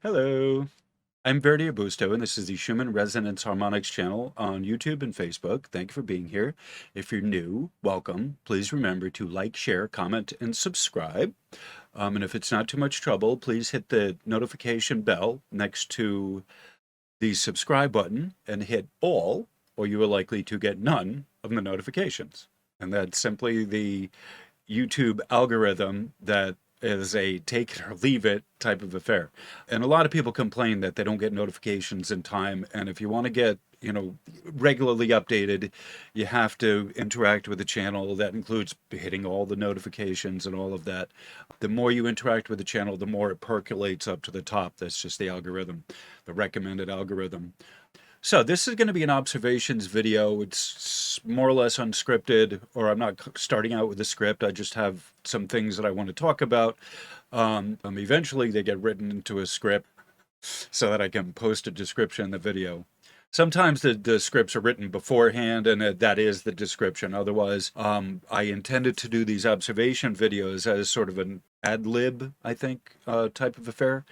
Hello, I'm Verdi Augusto, and this is the Schumann Resonance Harmonics channel on YouTube and Facebook. Thank you for being here. If you're new, welcome. Please remember to like, share, comment, and subscribe. And if it's not too much trouble, please hit the notification bell next to the subscribe button and hit all, or you are likely to get none of the notifications. And that's simply the YouTube algorithm that is a take it or leave it type of affair. And a lot of people complain that they don't get notifications in time. And if you want to get, regularly updated, you have to interact with the channel. That includes hitting all the notifications and all of that. The more you interact with the channel, the more it percolates up to the top. That's just the algorithm, the recommended algorithm. So this is going to be an observations video. It's more or less unscripted, or I'm not starting out with a script. I just have some things that I want to talk about. Eventually they get written into a script so that I can post a description in the video. Sometimes the scripts are written beforehand, and that is the description. Otherwise, I intended to do these observation videos as sort of an ad lib, I think, type of affair,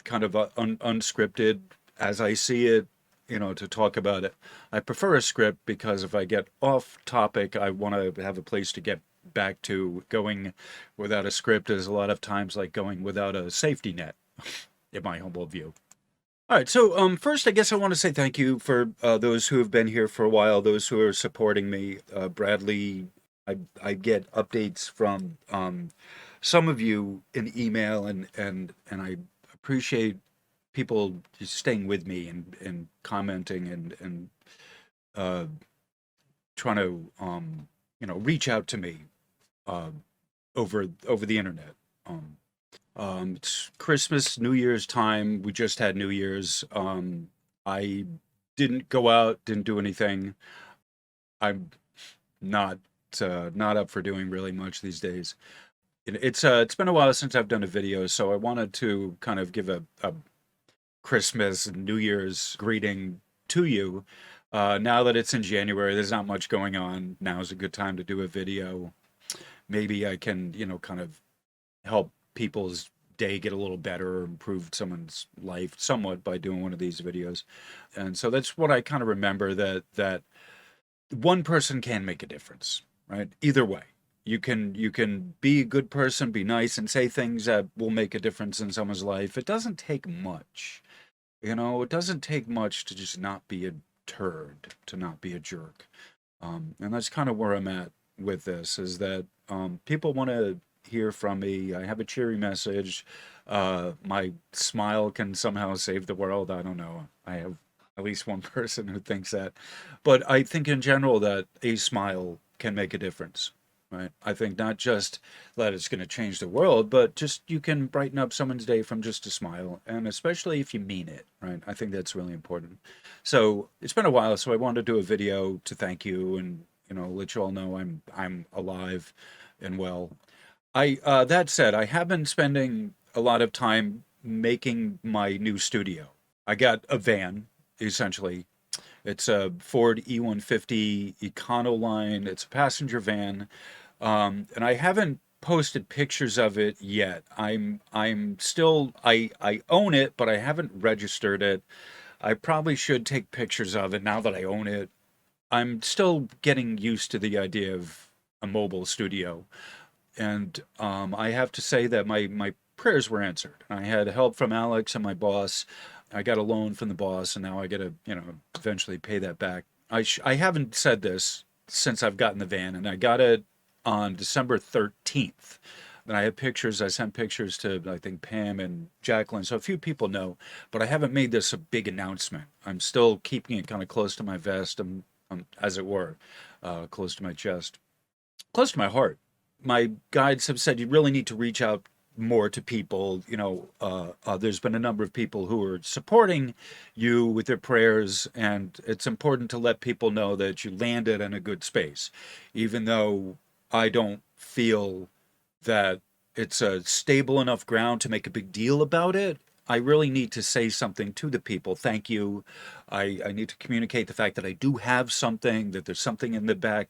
kind of unscripted as I see it, to talk about it. I prefer a script because if I get off topic, I want to have a place to get back to. Going without a script is a lot of times like going without a safety net, in my humble view. All right, so first, I guess I want to say thank you for those who have been here for a while, those who are supporting me. Bradley, I get updates from some of you in email, and I appreciate people just staying with me and commenting and uh, trying to reach out to me uh, over the internet. It's Christmas, New Year's time. We just had New Year's. I didn't go out, didn't do anything. I'm not not up for doing really much these days. It's been a while since I've done a video, so I wanted to kind of give a Christmas and New Year's greeting to you. Now that it's in January, there's not much going on. Now is a good time to do a video. Maybe I can, kind of help people's day get a little better or improve someone's life somewhat by doing one of these videos. And so that's what I kind of remember, that one person can make a difference, right? Either way. You can be a good person, be nice, and say things that will make a difference in someone's life. It doesn't take much. It doesn't take much to just not be a turd, to not be a jerk. And that's kind of where I'm at with this, is that people want to hear from me. I have a cheery message. My smile can somehow save the world. I don't know. I have at least one person who thinks that. But I think in general that a smile can make a difference. Right. I think not just that it's going to change the world, but just you can brighten up someone's day from just a smile, and especially if you mean it, right? I think that's really important. So it's been a while, so I wanted to do a video to thank you and let you all know I'm alive and well. That said, I have been spending a lot of time making my new studio. I got a van, essentially. It's a Ford E150 Econoline. It's a passenger van, and I haven't posted pictures of it yet. I'm still I own it, but I haven't registered it. I probably should take pictures of it now that I own it. I'm still getting used to the idea of a mobile studio, and I have to say that my prayers were answered. I had help from Alex and my boss. I got a loan from the boss, and now I got to, eventually pay that back. I haven't said this since I've gotten the van, and I got it on December 13th. And I have pictures. I sent pictures to, I think, Pam and Jacqueline, so a few people know. But I haven't made this a big announcement. I'm still keeping it kind of close to my vest, as it were, close to my chest, close to my heart. My guides have said you really need to reach out more to people. There's been a number of people who are supporting you with their prayers, and it's important to let people know that you landed in a good space, even though I don't feel that it's a stable enough ground to make a big deal about it. I really need to say something to the people. Thank you. I need to communicate the fact that I do have something, that there's something in the back,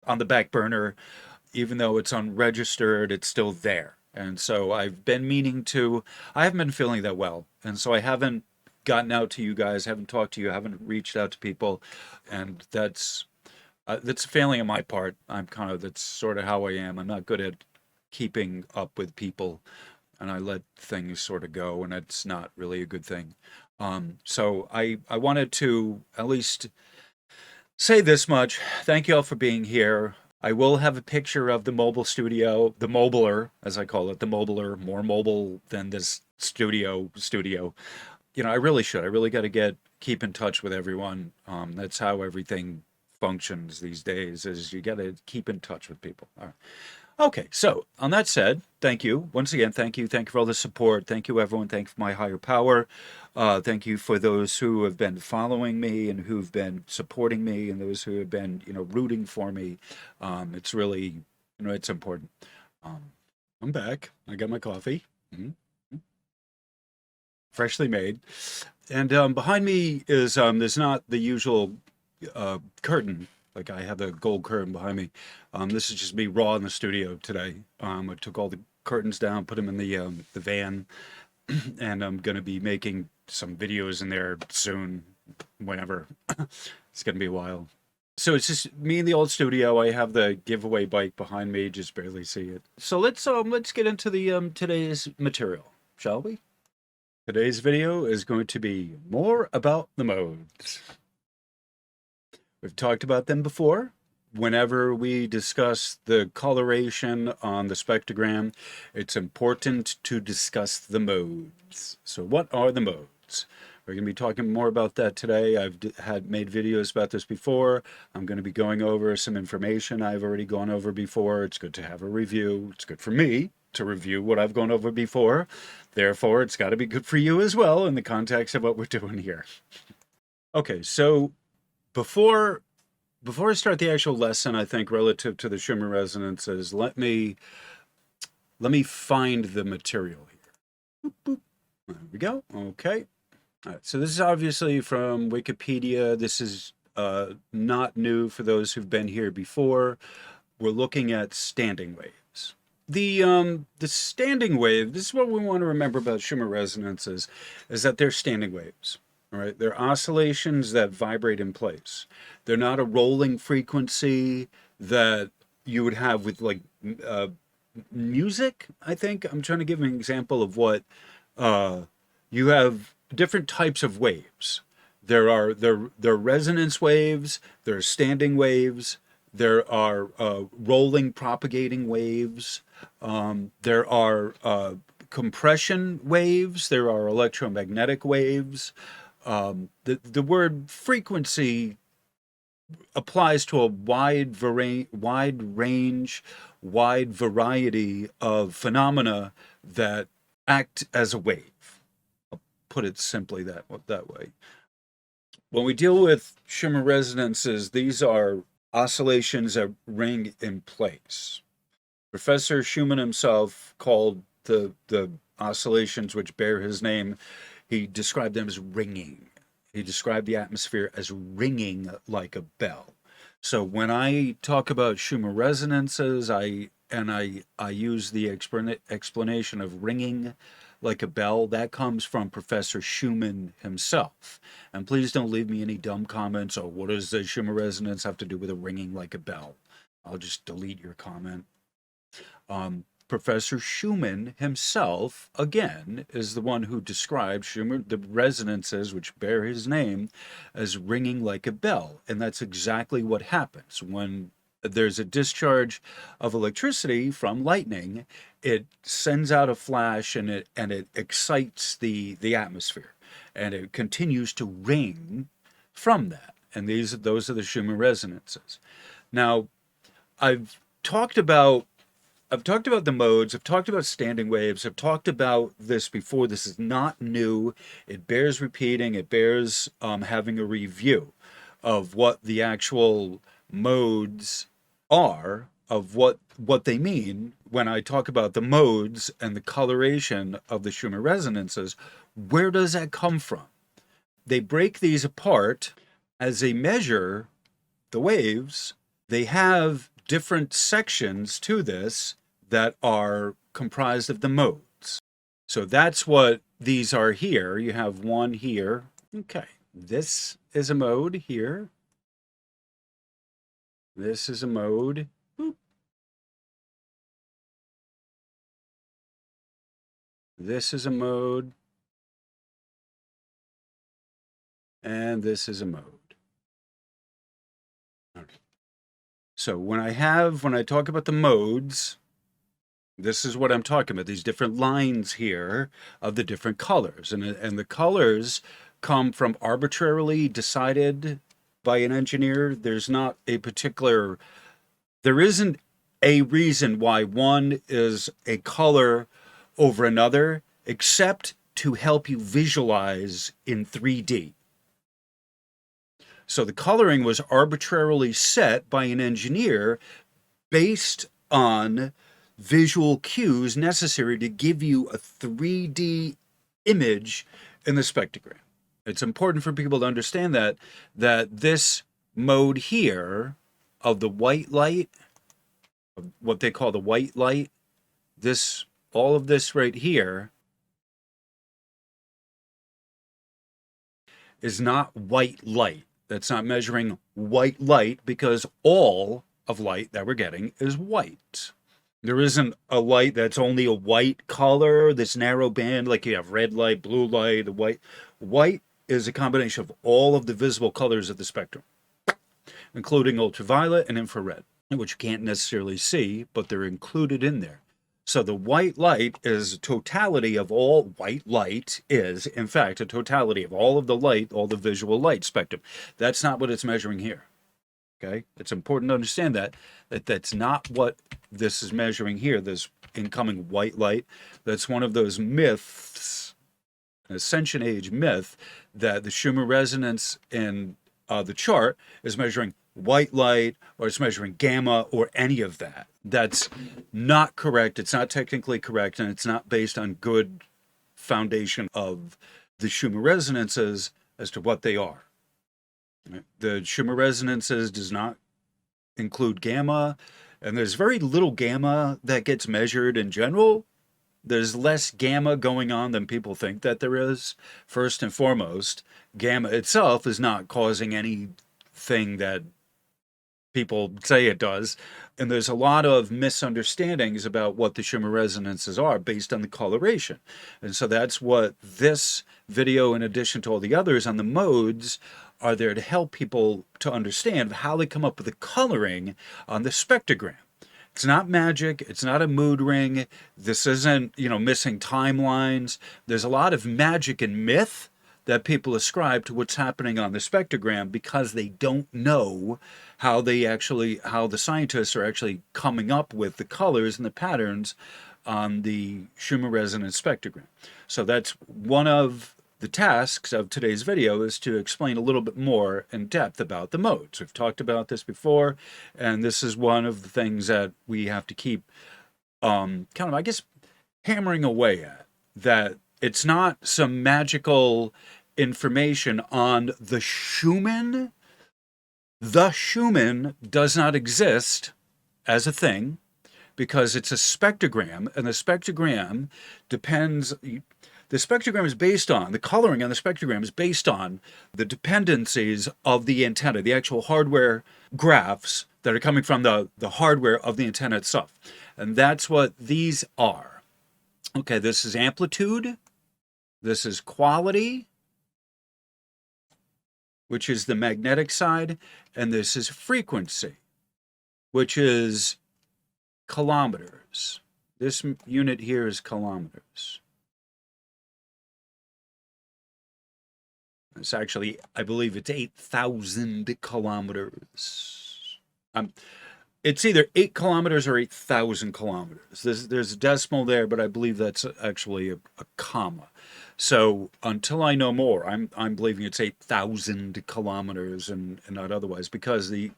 on the back burner. Even though it's unregistered, it's still there. And so I've been meaning to, I haven't been feeling that well. And so I haven't gotten out to you guys, haven't talked to you, haven't reached out to people. And that's a failing on my part. That's sort of how I am. I'm not good at keeping up with people, and I let things sort of go, and it's not really a good thing. So I wanted to at least say this much. Thank you all for being here. I will have a picture of the mobile studio, the mobiler, as I call it, the mobiler, more mobile than this studio. I really should. I really got to keep in touch with everyone. That's how everything functions these days, is you got to keep in touch with people. All right. Okay, so on that said, thank you. Once again, thank you. Thank you for all the support. Thank you, everyone. Thank you for my higher power. Thank you for those who have been following me and who've been supporting me and those who have been, rooting for me. It's really, it's important. I'm back. I got my coffee. Freshly made. And behind me is, there's not the usual curtain. Like I have the gold curtain behind me. This is just me raw in the studio today. I took all the curtains down, put them in the van, and I'm going to be making some videos in there soon, whenever. It's going to be a while. So it's just me in the old studio. I have the giveaway bike behind me, just barely see it. So let's get into the today's material, shall we? Today's video is going to be more about the modes. We've talked about them before. Whenever we discuss the coloration on the spectrogram, it's important to discuss the modes. So what are the modes? We're going to be talking more about that today. I've made videos about this before. I'm going to be going over some information I've already gone over before. It's good to have a review. It's good for me to review what I've gone over before. Therefore, it's got to be good for you as well in the context of what we're doing here. Okay, so before I start the actual lesson, I think relative to the Schumann resonances, let me find the material here. Boop, boop. There we go. Okay. All right. So this is obviously from Wikipedia. This is not new for those who've been here before. We're looking at standing waves. The standing wave. This is what we want to remember about Schumann resonances, is that they're standing waves. All right, they're oscillations that vibrate in place. They're not a rolling frequency that you would have with like music. I think I'm trying to give an example of what you have different types of waves. There are resonance waves. There are standing waves. There are rolling propagating waves. There are compression waves. There are electromagnetic waves. The word frequency applies to a wide range, wide variety of phenomena that act as a wave. I'll put it simply that way. When we deal with Schumann resonances, these are oscillations that ring in place. Professor Schumann himself called the oscillations which bear his name, he described them as ringing. He described the atmosphere as ringing like a bell. So when I talk about Schumann resonances, I use the explanation of ringing like a bell. That comes from Professor Schumann himself. And please don't leave me any dumb comments. Oh, what does the Schumann resonance have to do with a ringing like a bell? I'll just delete your comment. Professor Schumann himself, again, is the one who described the resonances which bear his name as ringing like a bell. And that's exactly what happens when there's a discharge of electricity from lightning. It sends out a flash and it excites the atmosphere, and it continues to ring from that. And those are the Schumann resonances. Now, I've talked about the modes, I've talked about standing waves, I've talked about this before. This is not new. It bears repeating, it bears having a review of what the actual modes are, of what they mean when I talk about the modes and the coloration of the Schumann resonances. Where does that come from? They break these apart as they measure the waves. They have different sections to this that are comprised of the modes. So that's what these are here. You have one here. Okay, this is a mode here. This is a mode. Boop. This is a mode. And this is a mode. Okay. So when I talk about the modes, this is what I'm talking about, these different lines here of the different colors. And the colors come from arbitrarily decided by an engineer. There isn't a reason why one is a color over another, except to help you visualize in 3D. So the coloring was arbitrarily set by an engineer based on visual cues necessary to give you a 3D image in the spectrogram. It's important for people to understand that this mode here of the white light, what they call the white light, all of this right here is not white light. That's not measuring white light, because all of light that we're getting is white. There isn't a light that's only a white color, this narrow band, like you have red light, blue light, white. White is a combination of all of the visible colors of the spectrum, including ultraviolet and infrared, which you can't necessarily see, but they're included in there. So the white light is a totality of all white light is, in fact, a totality of all of the light, all the visual light spectrum. That's not what it's measuring here. Okay? It's important to understand that that's not what this is measuring here, this incoming white light. That's one of those myths, an ascension age myth, that the Schumann resonance in the chart is measuring white light, or it's measuring gamma, or any of that. That's not correct. It's not technically correct, and it's not based on good foundation of the Schumann resonances as to what they are. The Schumann resonances does not include gamma, and there's very little gamma that gets measured in general. There's less gamma going on than people think that there is. First and foremost, gamma itself is not causing anything that people say it does. And there's a lot of misunderstandings about what the Schumann resonances are based on the coloration. And so that's what this video, in addition to all the others on the modes, are there to help people to understand how they come up with the coloring on the spectrogram. It's not magic. It's not a mood ring. This isn't, missing timelines. There's a lot of magic and myth that people ascribe to what's happening on the spectrogram because they don't know how the scientists are actually coming up with the colors and the patterns on the Schumann resonance spectrogram. So that's one of the tasks of today's video, is to explain a little bit more in depth about the modes. We've talked about this before, and this is one of the things that we have to keep hammering away at, that it's not some magical information on the Schumann. The Schumann does not exist as a thing because it's a spectrogram, and the spectrogram is based on, the coloring on the spectrogram is based on the dependencies of the antenna, the actual hardware graphs that are coming from the hardware of the antenna itself. And that's what these are. Okay, this is amplitude, this is quality, which is the magnetic side, and this is frequency, which is kilometers. This unit here is kilometers. It's actually, I believe it's 8,000 kilometers. It's either 8 kilometers or 8,000 kilometers. There's a decimal there, but I believe that's actually a comma. So until I know more, I'm believing it's 8,000 kilometers and not otherwise, because the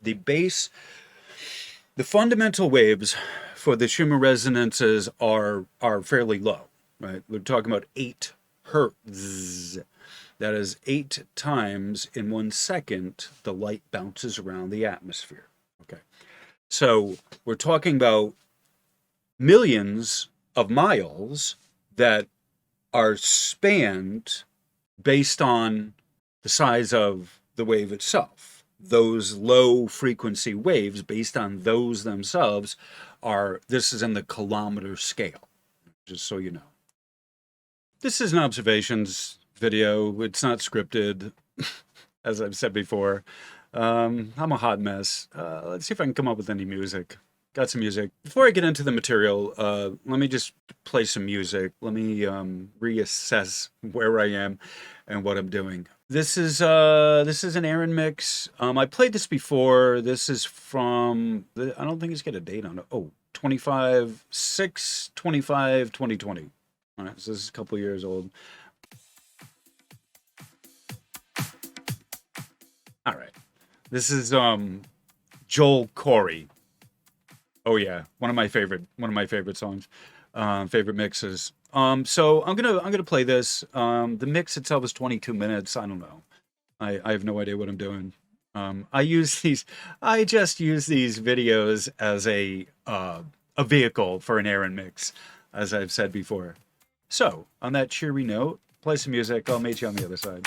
fundamental waves for the Schumann resonances are fairly low, right? We're talking about 8 hertz. That is 8 times in 1 second the light bounces around the atmosphere. Okay, so we're talking about millions of miles that are spanned based on the size of the wave itself. Those low frequency waves, based on those themselves, this is in the kilometer scale, just so you know. This is an observations video. It's not scripted, as I've said before. I'm a hot mess. Let's see if I can come up with any music. Got some music. Before I get into the material, let me just play some music. Let me reassess where I am and what I'm doing. This is an Aaron mix. I played this before. This is from I don't think it's got a date on it. Oh, 25/6/25/2020. All right, so this is a couple years old. All right, this is Joel Corey. Oh yeah, one of my favorite songs, favorite mixes. So I'm gonna play this. The mix itself is 22 minutes. I don't know. I have no idea what I'm doing. I just use these videos as a vehicle for an Aaron mix, as I've said before. So on that cheery note, play some music. I'll meet you on the other side.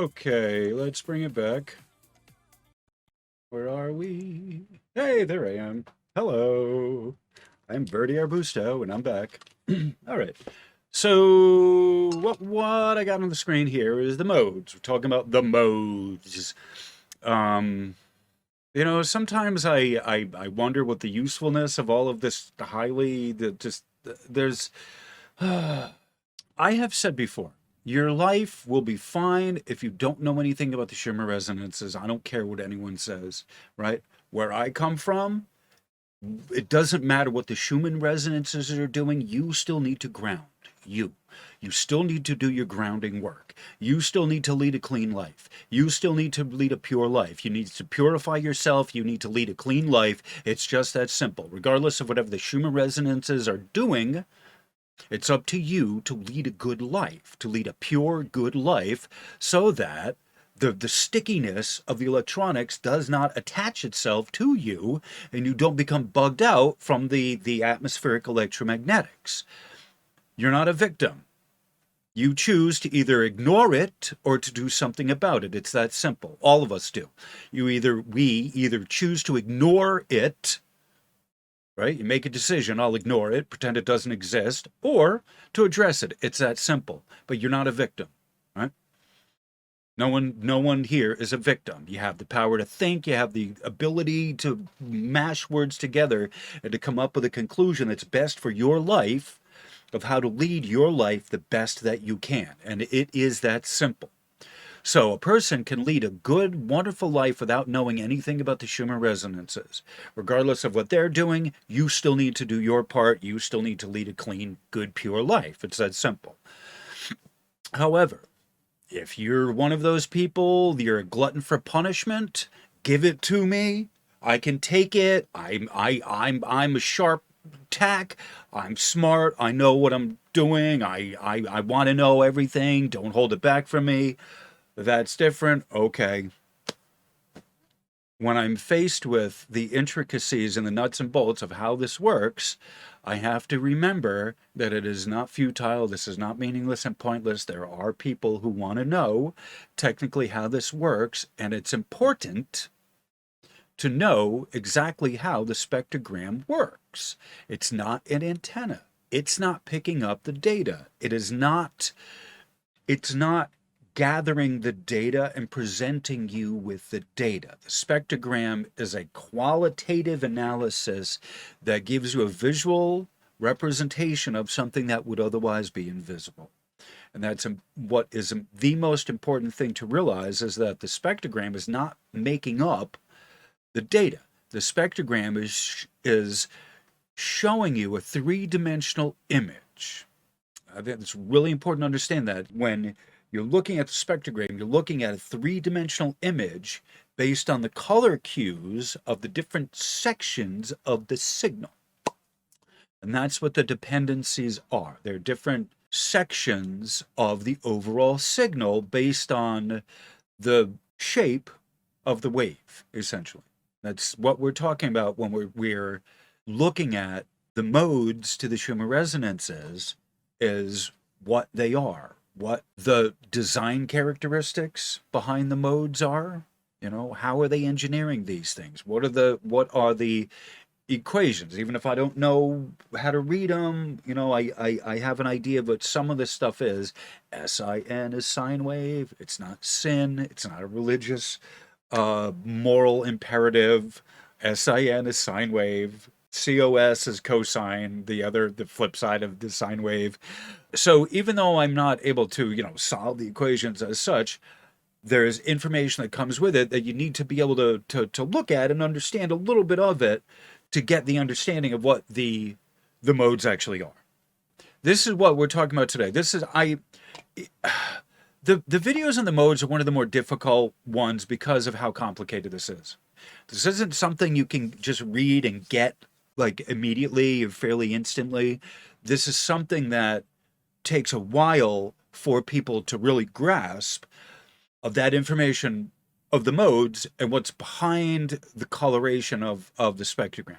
Okay, let's bring it back. Where are we? Hey, there I am. Hello. I'm Verdi Arbusto, and I'm back. All right. So what I got on the screen here is the modes. We're talking about the modes. Um, sometimes I wonder what the usefulness of all of this there's I have said before, your life will be fine if you don't know anything about the Schumann resonances. I don't care what anyone says, right? Where I come from, it doesn't matter what the Schumann resonances are doing, you still need to ground. You still need to do your grounding work. You still need to lead a clean life. You still need to lead a pure life. You need to purify yourself. You need to lead a clean life. It's just that simple. Regardless of whatever the Schumann resonances are doing, it's up to you to lead a good life, to lead a pure, good life, so that the stickiness of the electronics does not attach itself to you and you don't become bugged out from the atmospheric electromagnetics. You're not a victim. You choose to either ignore it or to do something about it. It's that simple. All of us do. We either choose to ignore it, right? You make a decision, I'll ignore it, pretend it doesn't exist, or to address it. It's that simple. But you're not a victim, right? No one here is a victim. You have the power to think, you have the ability to mash words together and to come up with a conclusion that's best for your life, of how to lead your life the best that you can. And it is that simple. So a person can lead a good, wonderful life without knowing anything about the Schumann resonances. Regardless of what they're doing, you still need to do your part. You still need to lead a clean, good, pure life. It's that simple. However, if you're one of those people, you're a glutton for punishment, give it to me. I can take it. I'm a sharp tack. I'm smart. I know what I'm doing. I want to know everything. Don't hold it back from me. That's different. Okay. When I'm faced with the intricacies and the nuts and bolts of how this works, I have to remember that it is not futile. This is not meaningless and pointless. There are people who want to know technically how this works, and it's important to know exactly how the spectrogram works. It's not an antenna. It's not picking up the data. It's not gathering the data and presenting you with the data. The spectrogram is a qualitative analysis that gives you a visual representation of something that would otherwise be invisible. And that's what is the most important thing to realize, is that the spectrogram is not making up the data. The spectrogram is showing you a three-dimensional image. I think it's really important to understand that when you're looking at the spectrogram, you're looking at a three-dimensional image based on the color cues of the different sections of the signal. And that's what the dependencies are. They're different sections of the overall signal based on the shape of the wave, essentially. That's what we're talking about when we're looking at the modes to the Schumann resonances, is what they are, what the design characteristics behind the modes are. How are they engineering these things? What are the equations? Even if I don't know how to read them, I have an idea of what some of this stuff is. SIN is sine wave. It's not sin. It's not a religious moral imperative. SIN is sine wave. COS is cosine, the flip side of the sine wave. So even though I'm not able to, solve the equations as such, there's information that comes with it that you need to be able to look at and understand a little bit of it to get the understanding of what the modes actually are. This is what we're talking about today. The videos on the modes are one of the more difficult ones because of how complicated this is. This isn't something you can just read and get like immediately or fairly instantly. This is something that takes a while for people to really grasp of that information of the modes and what's behind the coloration of the spectrogram.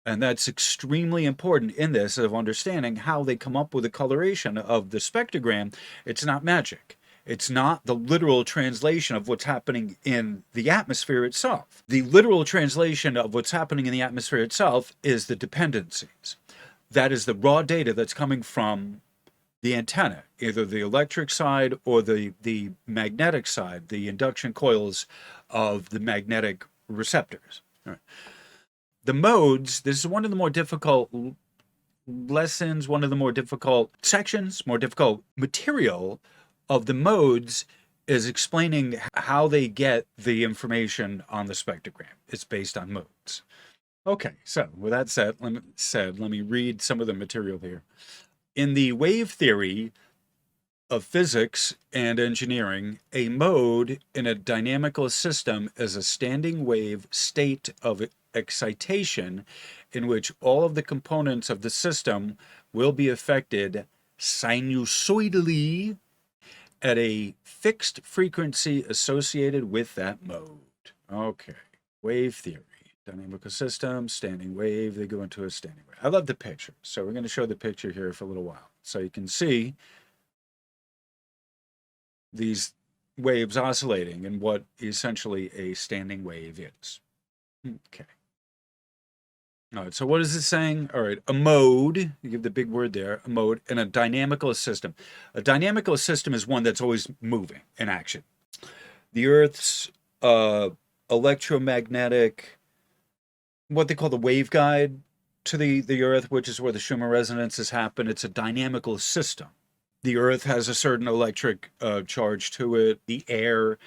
And that's extremely important in this, of understanding how they come up with the coloration of the spectrogram. It's not magic. It's not the literal translation of what's happening in the atmosphere itself. The literal translation of what's happening in the atmosphere itself is the dependencies. That is the raw data that's coming from the antenna, either the electric side or the magnetic side, the induction coils of the magnetic receptors. Right. The modes, this is one of the more difficult lessons, one of the more difficult sections, more difficult material of the modes is explaining how they get the information on the spectrogram. It's based on modes. Okay, so with that said, let me read some of the material here. In the wave theory of physics and engineering, a mode in a dynamical system is a standing wave state of excitation in which all of the components of the system will be affected sinusoidally at a fixed frequency associated with that mode. Okay, wave theory. Dynamical system, standing wave, they go into a standing wave. I love the picture. So we're going to show the picture here for a little while. So you can see these waves oscillating and what essentially a standing wave is. Okay. All right, so what is this saying? All right, a mode, you give the big word there, a mode, and a dynamical system. A dynamical system is one that's always moving in action. The Earth's electromagnetic, what they call the waveguide to the Earth, which is where the Schumann resonances happen, it's a dynamical system. The Earth has a certain electric charge to it. The air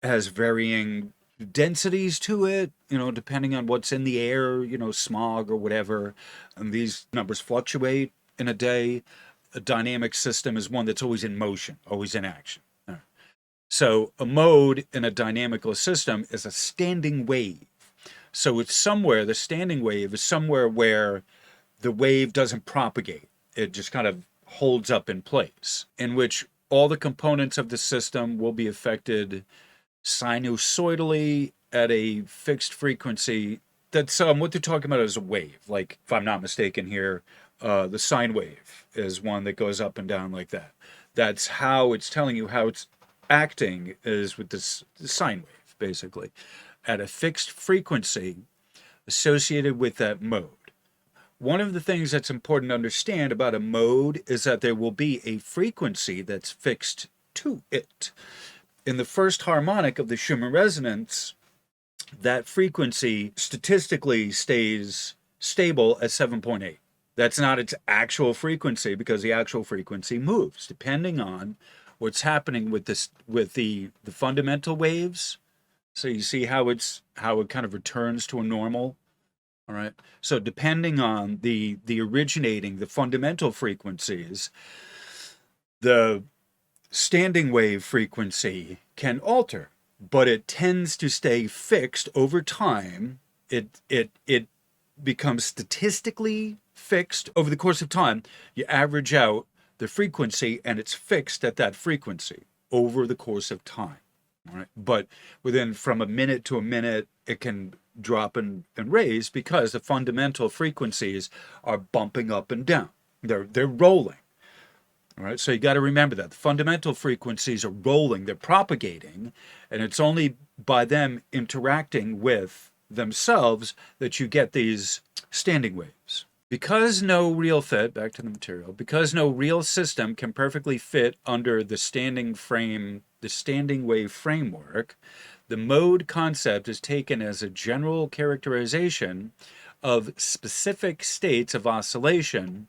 has varying densities to it, depending on what's in the air, smog or whatever. And these numbers fluctuate in a day. A dynamic system is one that's always in motion, always in action. Right. So a mode in a dynamical system is a standing wave. So it's somewhere, the standing wave is somewhere where the wave doesn't propagate. It just kind of holds up in place, in which all the components of the system will be affected sinusoidally at a fixed frequency. That's what they're talking about is a wave. Like, if I'm not mistaken here, the sine wave is one that goes up and down like that. That's how it's telling you how it's acting, is with this sine wave, basically, at a fixed frequency associated with that mode. One of the things that's important to understand about a mode is that there will be a frequency that's fixed to it. In the first harmonic of the Schumann resonance, that frequency statistically stays stable at 7.8. That's not its actual frequency, because the actual frequency moves depending on what's happening with the fundamental waves. So you see how it kind of returns to a normal. All right. So depending on the fundamental frequencies, the standing wave frequency can alter, but it tends to stay fixed over time. It becomes statistically fixed over the course of time. You average out the frequency and it's fixed at that frequency over the course of time. All right. But from a minute to a minute, it can drop and raise because the fundamental frequencies are bumping up and down. They're rolling. All right, so you got to remember that the fundamental frequencies are rolling, they're propagating, and it's only by them interacting with themselves that you get these standing waves. Because no real system can perfectly fit under the standing wave framework, the mode concept is taken as a general characterization of specific states of oscillation,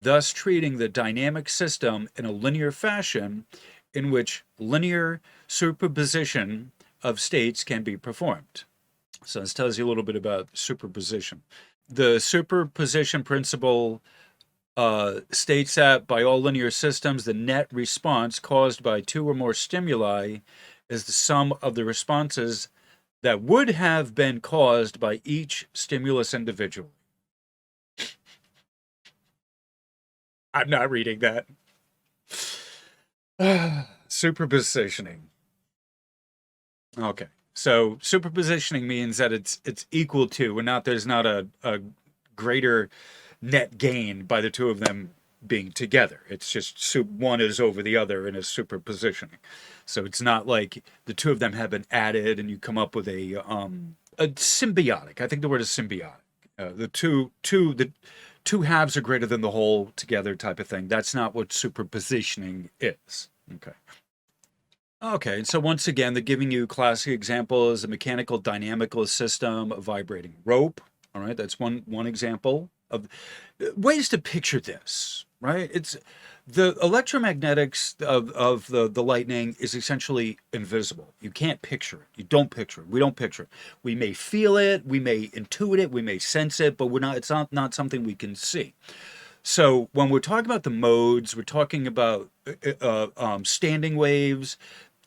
thus treating the dynamic system in a linear fashion in which linear superposition of states can be performed. So this tells you a little bit about superposition. The superposition principle states that by all linear systems, the net response caused by two or more stimuli is the sum of the responses that would have been caused by each stimulus individually. I'm not reading that. Superpositioning. Okay. So superpositioning means that it's equal to, and there's not a greater net gain by the two of them being together. It's just one is over the other in a superpositioning. So it's not like the two of them have been added and you come up with a symbiotic. I think the word is symbiotic. The two halves are greater than the whole together type of thing. That's not what superpositioning is. Okay, so once again, they're giving you classic examples: a mechanical dynamical system, a vibrating rope. All right, that's one example of ways to picture this, right? It's the electromagnetics of the lightning is essentially invisible. You can't picture it. You don't picture it. We don't picture it. We may feel it, we may intuit it, we may sense it, but it's not something we can see. So when we're talking about the modes, we're talking about standing waves,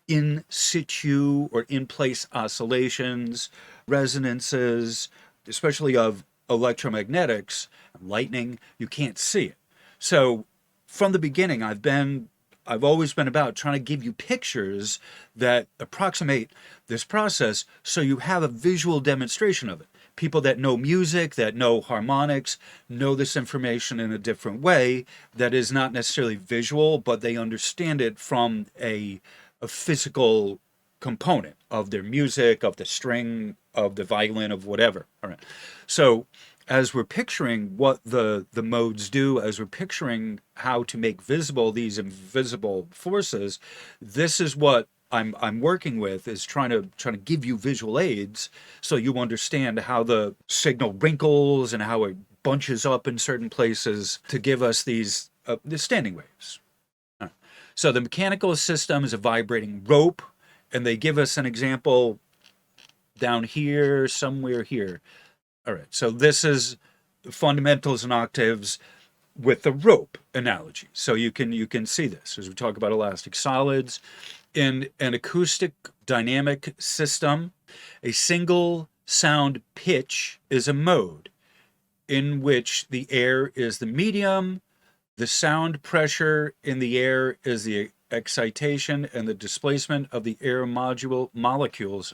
in situ or in place oscillations, resonances, especially of electromagnetics, lightning. You can't see it. So from the beginning, I've always been about trying to give you pictures that approximate this process so you have a visual demonstration of it. People that know music, that know harmonics, know this information in a different way that is not necessarily visual, but they understand it from a physical component of their music, of the string, of the violin, of whatever. All right. So as we're picturing what the modes do, as we're picturing how to make visible these invisible forces, this is what I'm working with, is trying to give you visual aids so you understand how the signal wrinkles and how it bunches up in certain places to give us these the standing waves. So the mechanical system is a vibrating rope, and they give us an example down here, somewhere here. All right, so this is fundamentals and octaves with the rope analogy. So you can see this as we talk about elastic solids. In an acoustic dynamic system, a single sound pitch is a mode in which the air is the medium, the sound pressure in the air is the excitation, and the displacement of the air molecules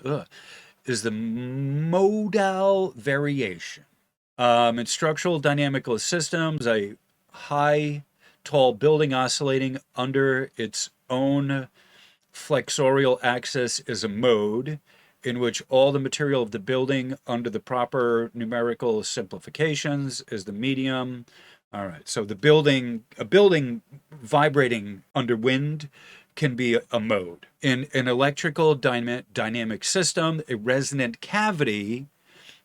is the modal variation. In structural dynamical systems, a high, tall building oscillating under its own flexorial axis is a mode in which all the material of the building under the proper numerical simplifications is the medium. All right, so a building vibrating under wind can be a mode. In an electrical dynamic system, a resonant cavity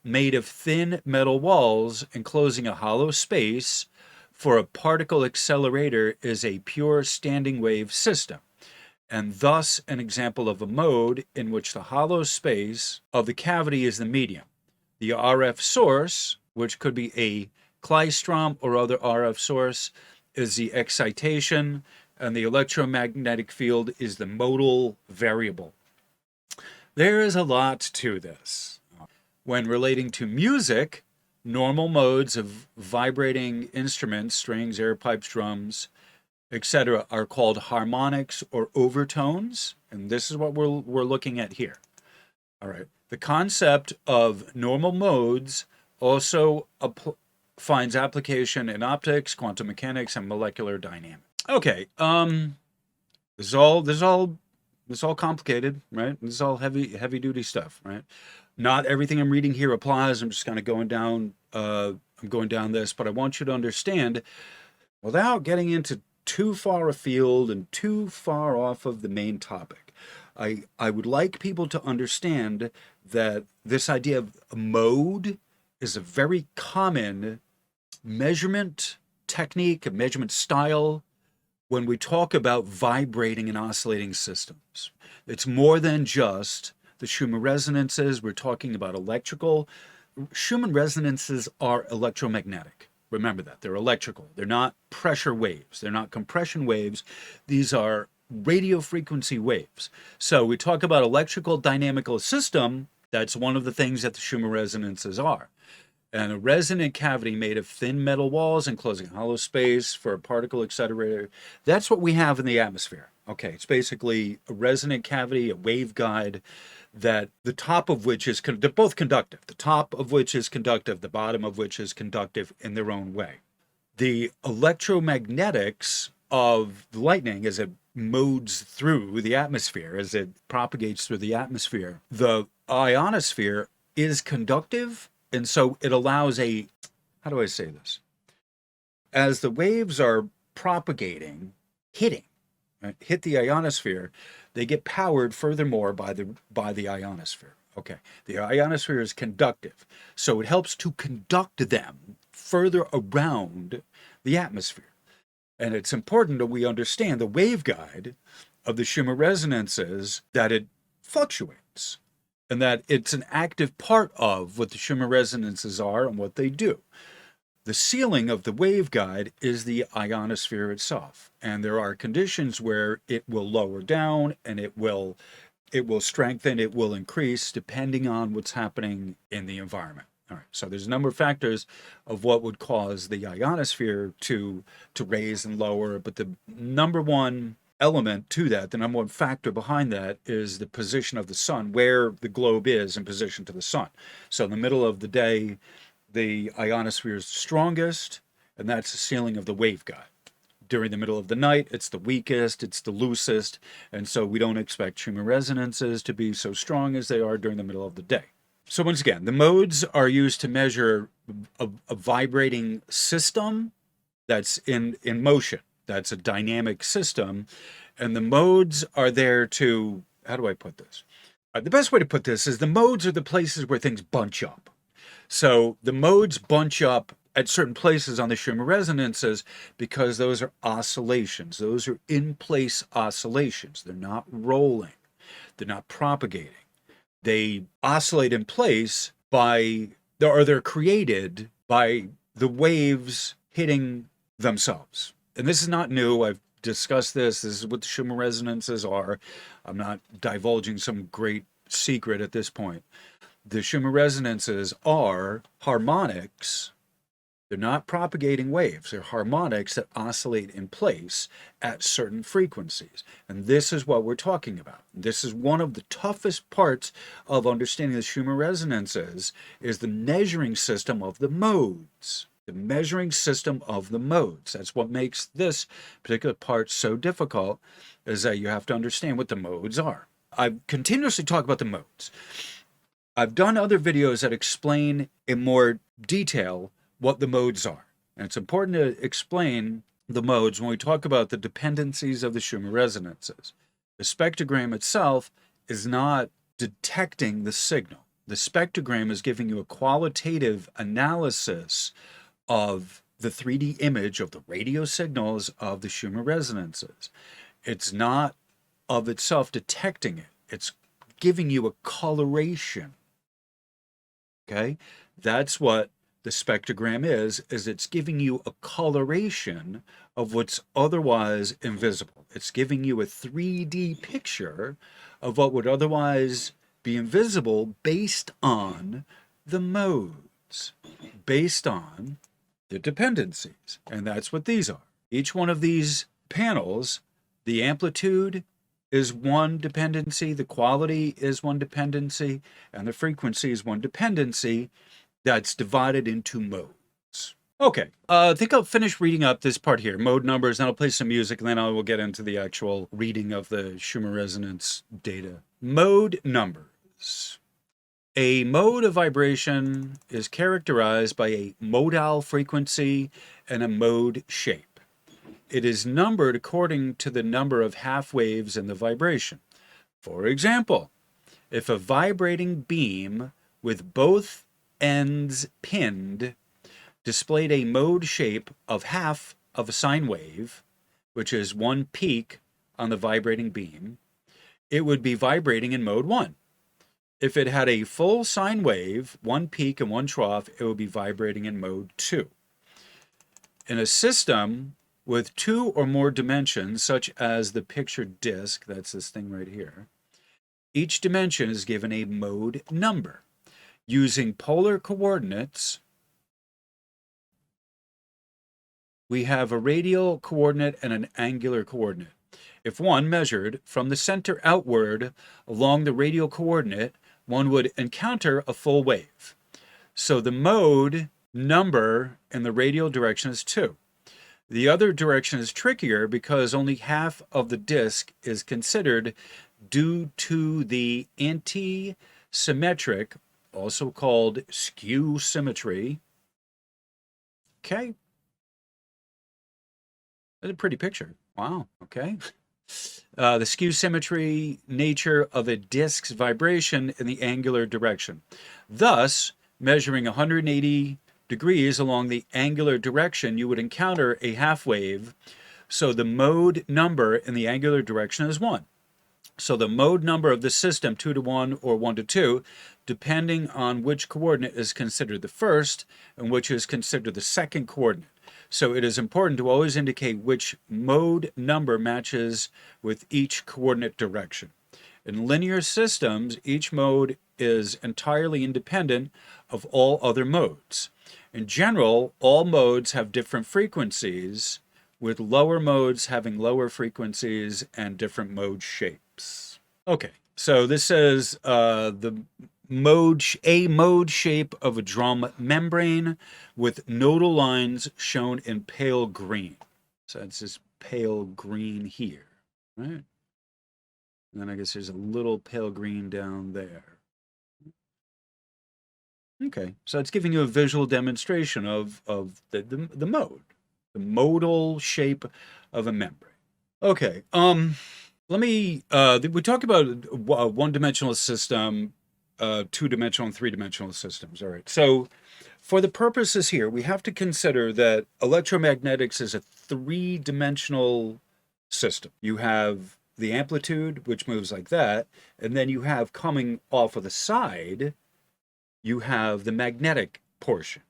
made of thin metal walls enclosing a hollow space for a particle accelerator is a pure standing wave system, and thus an example of a mode in which the hollow space of the cavity is the medium. The RF source, which could be a Klystron or other RF source, is the excitation, and the electromagnetic field is the modal variable. There is a lot to this. When relating to music, normal modes of vibrating instruments, strings, air pipes, drums, etc., are called harmonics or overtones, and this is what we're looking at here. All right. The concept of normal modes also finds application in optics, quantum mechanics, and molecular dynamics. Okay, this is all complicated, right? This is all heavy duty stuff, right? Not everything I'm reading here applies. I'm just kind of going down. I'm going down this, but I want you to understand, without getting into too far afield and too far off of the main topic, I would like people to understand that this idea of a mode is a very common measurement technique, a measurement style when we talk about vibrating and oscillating systems. It's more than just the Schumann resonances. We're talking about electrical. Schumann resonances are electromagnetic. Remember that. They're electrical. They're not pressure waves. They're not compression waves. These are radio frequency waves. So we talk about electrical dynamical system. That's one of the things that the Schumann resonances are. And a resonant cavity made of thin metal walls enclosing hollow space for a particle accelerator. That's what we have in the atmosphere. Okay, it's basically a resonant cavity, a waveguide, that the top of which is, they're both conductive. The top of which is conductive, the bottom of which is conductive in their own way. the electromagnetics of the lightning as it modes through the atmosphere, as it propagates through the atmosphere, the ionosphere is conductive. And so it allows a, how do I say this? As the waves are propagating, hitting, right, hit the ionosphere, they get powered furthermore by the ionosphere. Okay, the ionosphere is conductive, so it helps to conduct them further around the atmosphere. And it's important that we understand the waveguide of the Schumann resonances, that it fluctuates and that it's an active part of what the Schumann resonances are and what they do. The ceiling of the waveguide is the ionosphere itself, and there are conditions where it will lower down and it will strengthen, it will increase depending on what's happening in the environment. All right, so there's a number of factors of what would cause the ionosphere to raise and lower, but the number one element to that, the number one factor behind that, is the position of the sun, where the globe is in position to the sun. So in the middle of the day, the ionosphere is strongest, and that's the ceiling of the waveguide. During the middle of the night, it's the weakest, it's the loosest, and so we don't expect Schumann resonances to be so strong as they are during the middle of the day. So once again, the modes are used to measure a vibrating system that's in motion. That's a dynamic system, and the modes are there to, how do I put this? The best way to put this is the modes are the places where things bunch up. So the modes bunch up at certain places on the Schumann resonances because those are oscillations. Those are in-place oscillations. They're not rolling. They're not propagating. They oscillate in place they're created by the waves hitting themselves. And this is not new. I've discussed this. This is what the Schumann resonances are. I'm not divulging some great secret at this point. The Schumann resonances are harmonics. They're not propagating waves. They're harmonics that oscillate in place at certain frequencies. And this is what we're talking about. This is one of the toughest parts of understanding the Schumann resonances, is the measuring system of the modes. The measuring system of the modes. That's what makes this particular part so difficult, is that you have to understand what the modes are. I continuously talk about the modes. I've done other videos that explain in more detail what the modes are. And it's important to explain the modes when we talk about the dependencies of the Schumann resonances. The spectrogram itself is not detecting the signal. The spectrogram is giving you a qualitative analysis of the 3D image of the radio signals of the Schumann resonances. It's not of itself detecting it. It's giving you a coloration. Okay? That's what the spectrogram is it's giving you a coloration of what's otherwise invisible. It's giving you a 3D picture of what would otherwise be invisible based on the modes, based on the dependencies. And that's what these are. Each one of these panels, the amplitude is one dependency, the quality is one dependency, and the frequency is one dependency. That's divided into modes. Okay, I think I'll finish reading up this part here, mode numbers, and I'll play some music, and then I will get into the actual reading of the Schumann resonance data. Mode numbers. A mode of vibration is characterized by a modal frequency and a mode shape. It is numbered according to the number of half waves in the vibration. For example, if a vibrating beam with both ends pinned displayed a mode shape of half of a sine wave, which is one peak on the vibrating beam, it would be vibrating in mode 1. If it had a full sine wave, one peak and one trough, it would be vibrating in mode 2. In a system with two or more dimensions, such as the pictured disk, that's this thing right here, each dimension is given a mode number. Using polar coordinates, we have a radial coordinate and an angular coordinate. If one measured from the center outward along the radial coordinate, one would encounter a full wave. So the mode number in the radial direction is 2. The other direction is trickier because only half of the disk is considered due to the anti-symmetric, also called skew symmetry. Okay, that's a pretty picture. Wow, okay. The skew symmetry nature of a disk's vibration in the angular direction. Thus, measuring 180 degrees along the angular direction, you would encounter a half wave. So the mode number in the angular direction is 1. So the mode number of the system, 2 to 1 or 1 to 2, depending on which coordinate is considered the first and which is considered the second coordinate. So it is important to always indicate which mode number matches with each coordinate direction. In linear systems, each mode is entirely independent of all other modes. In general, all modes have different frequencies, with lower modes having lower frequencies and different mode shapes. Okay, so this says a mode shape of a drum membrane with nodal lines shown in pale green. So it's this pale green here, right? And then I guess there's a little pale green down there. Okay, so it's giving you a visual demonstration of the mode, the modal shape of a membrane. Okay, let me, we talk about a one-dimensional system, two-dimensional and three-dimensional systems. All right, so for the purposes here, we have to consider that electromagnetics is a three-dimensional system. You have the amplitude, which moves like that, and then you have coming off of the side, you have the magnetic portion.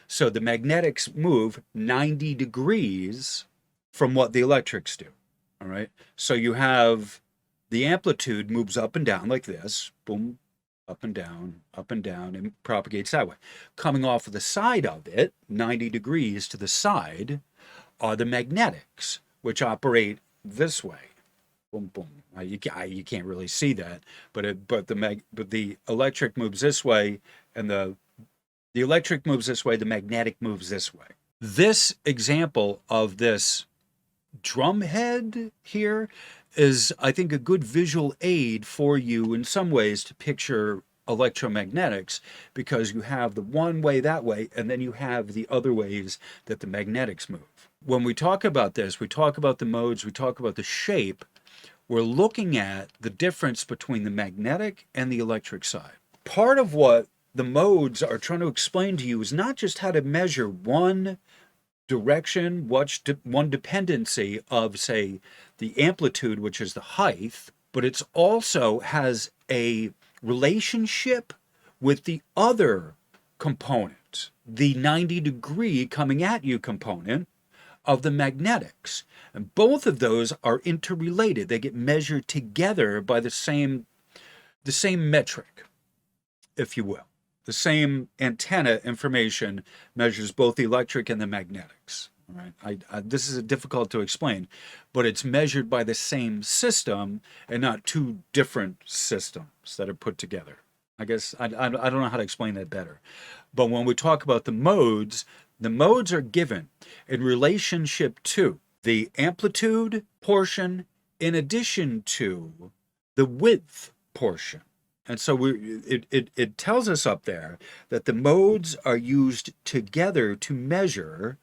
So the magnetics move 90 degrees from what the electrics do. All right. So you have the amplitude moves up and down like this, boom, up and down, and propagates that way. Coming off of the side of it, 90 degrees to the side, are the magnetics, which operate this way. Boom, boom. You can't really see that, but the electric moves this way, and the electric moves this way, the magnetic moves this way. This example of this drum head here is, I think, a good visual aid for you in some ways to picture electromagnetics, because you have the one way that way, and then you have the other ways that the magnetics move. When we talk about this, we talk about the modes, we talk about the shape, we're looking at the difference between the magnetic and the electric side. Part of what the modes are trying to explain to you is not just how to measure one direction, one dependency of, say, the amplitude, which is the height, but it's also has a relationship with the other component, the 90-degree coming at you component of the magnetics. And both of those are interrelated. They get measured together by the same metric, if you will. The same antenna information measures both the electric and the magnetics. All right? This is difficult to explain, but it's measured by the same system and not two different systems that are put together. I guess I don't know how to explain that better. But when we talk about the modes are given in relationship to the amplitude portion in addition to the width portion. And so it tells us up there that the modes are used together to measure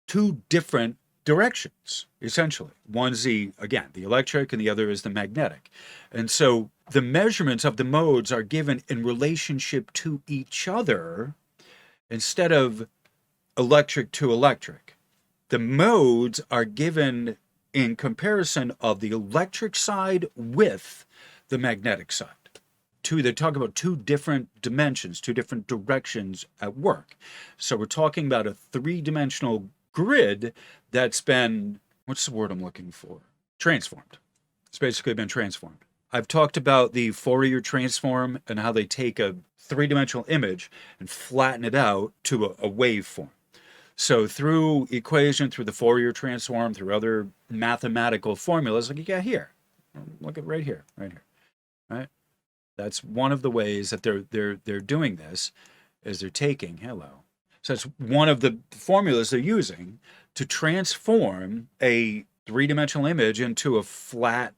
two different directions, essentially. One's the electric, and the other is the magnetic. And so the measurements of the modes are given in relationship to each other instead of electric to electric. The modes are given in comparison of the electric side with the magnetic side. They talk about two different dimensions, two different directions at work. So we're talking about a three-dimensional grid that's been, what's the word I'm looking for? Transformed. It's basically been transformed. I've talked about the Fourier transform and how they take a three-dimensional image and flatten it out to a waveform. So through equation, through the Fourier transform, through other mathematical formulas, like you got here. Look at right here, right? That's one of the ways that they're doing this, is they're taking, So it's one of the formulas they're using to transform a three-dimensional image into a flat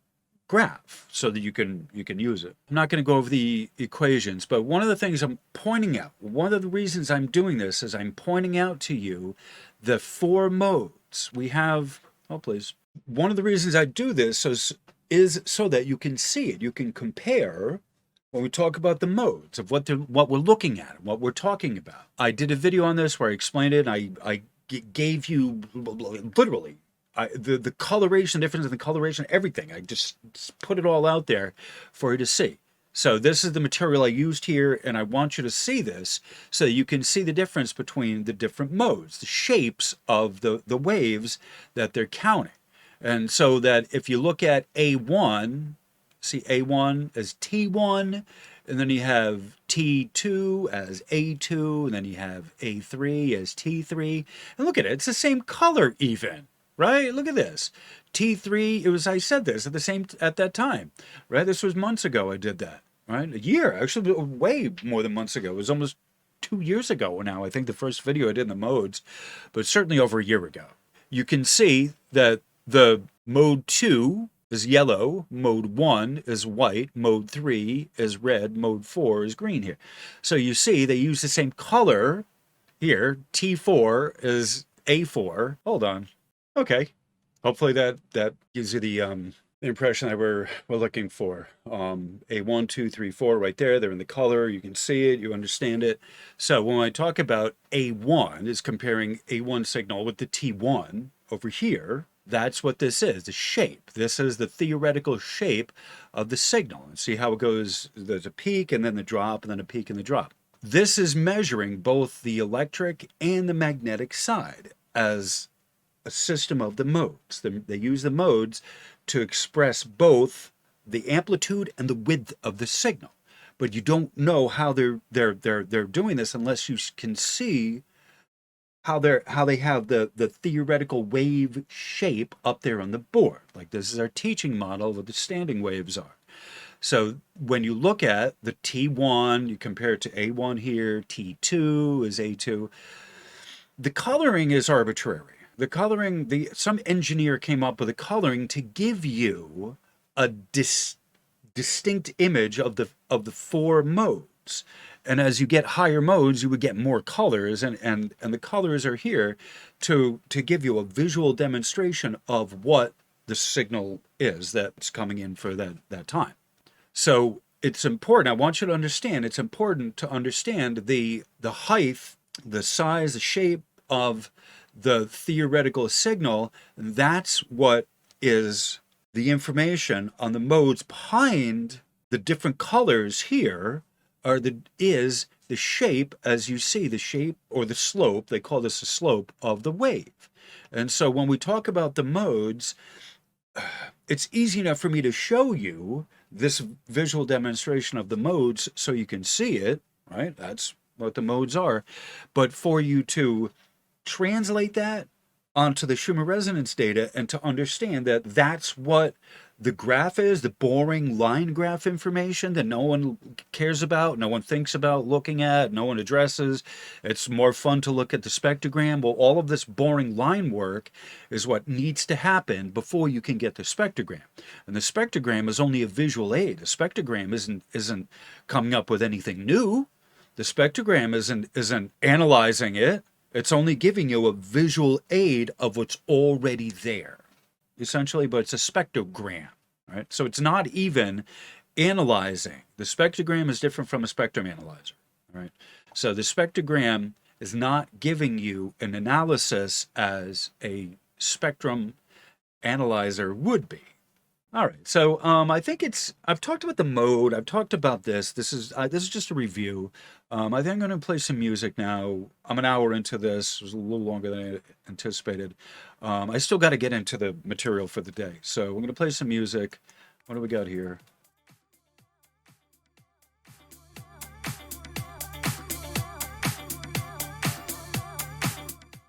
graph so that you can use it. I'm not going to go over the equations, but one of the things I'm pointing out, one of the reasons I'm doing this is I'm pointing out to you the four modes we have. Oh, please. One of the reasons I do this is so that you can see it. You can compare when we talk about the modes of what we're looking at, what we're talking about. I did a video on this where I explained it. I gave you literally the coloration, difference in the coloration, everything. I just put it all out there for you to see. So this is the material I used here, and I want you to see this so you can see the difference between the different modes, the shapes of the waves that they're counting. And so that if you look at A1, see A1 as T1, and then you have T2 as A2, and then you have A3 as T3. And look at it, it's the same color even, right? Look at this. T3, I said this at that time, right? This was months ago I did that, right? A year, actually way more than months ago. It was almost 2 years ago now, I think, the first video I did in the modes, but certainly over a year ago. You can see that the mode 2 is yellow, mode 1 is white, mode 3 is red, mode 4 is green here. So you see they use the same color here. T4 is A4. Hold on. Okay. Hopefully that gives you the impression that we're looking for. A1, 2, 3, 4 right there. They're in the color. You can see it. You understand it. So when I talk about A1 is comparing A1 signal with the T1 over here, that's what this is, the shape. This is the theoretical shape of the signal. And see how it goes, there's a peak and then the drop and then a peak and the drop. This is measuring both the electric and the magnetic side as a system of the modes. They use the modes to express both the amplitude and the width of the signal. But you don't know how they're doing this unless you can see how they have the theoretical wave shape up there on the board. Like this is our teaching model of what the standing waves are. So when you look at the T1, you compare it to A1 here, T2 is A2. The coloring is arbitrary. The coloring, some engineer came up with a coloring to give you a distinct image of the four modes. And as you get higher modes, you would get more colors, and the colors are here to give you a visual demonstration of what the signal is that's coming in for that time. So it's important, I want you to understand, it's important to understand the height, the size, the shape of the theoretical signal. That's what is the information on the modes behind the different colors here. Is the shape, as you see, the shape or the slope, they call this the slope of the wave. And so when we talk about the modes, it's easy enough for me to show you this visual demonstration of the modes so you can see it, right? That's what the modes are. But for you to translate that onto the Schumann resonance data and to understand that that's what the graph is, the boring line graph information that no one cares about, no one thinks about looking at, no one addresses. It's more fun to look at the spectrogram. Well, all of this boring line work is what needs to happen before you can get the spectrogram. And the spectrogram is only a visual aid. The spectrogram isn't coming up with anything new. The spectrogram isn't analyzing it. It's only giving you a visual aid of what's already there, essentially, but it's a spectrogram, right? So it's not even analyzing. The spectrogram is different from a spectrum analyzer, right? So the spectrogram is not giving you an analysis as a spectrum analyzer would be. All right, so I think I've talked about the mode, I've talked about this. This is just a review. I think I'm going to play some music now. I'm an hour into this. It was a little longer than I anticipated. I still got to get into the material for the day. So we're going to play some music. What do we got here?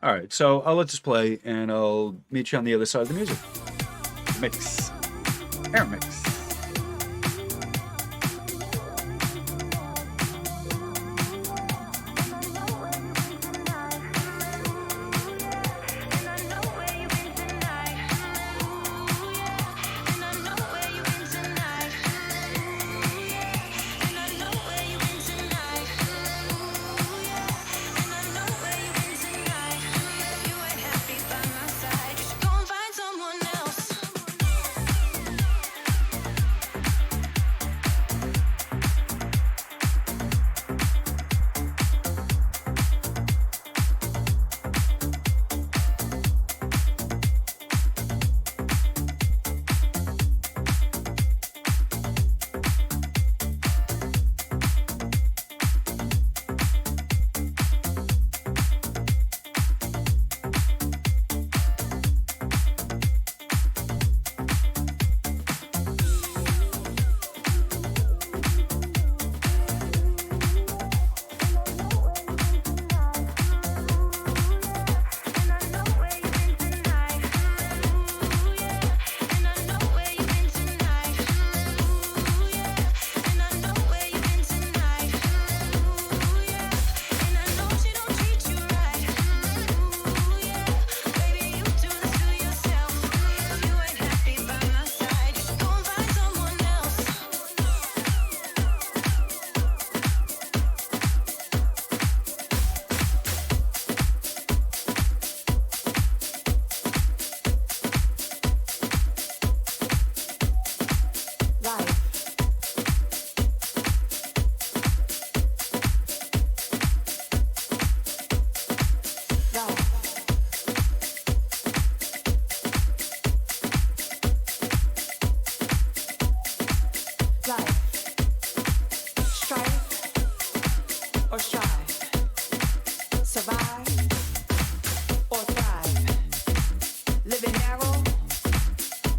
All right, so I'll let this play, and I'll meet you on the other side of the music. Mix. Air mix. And I know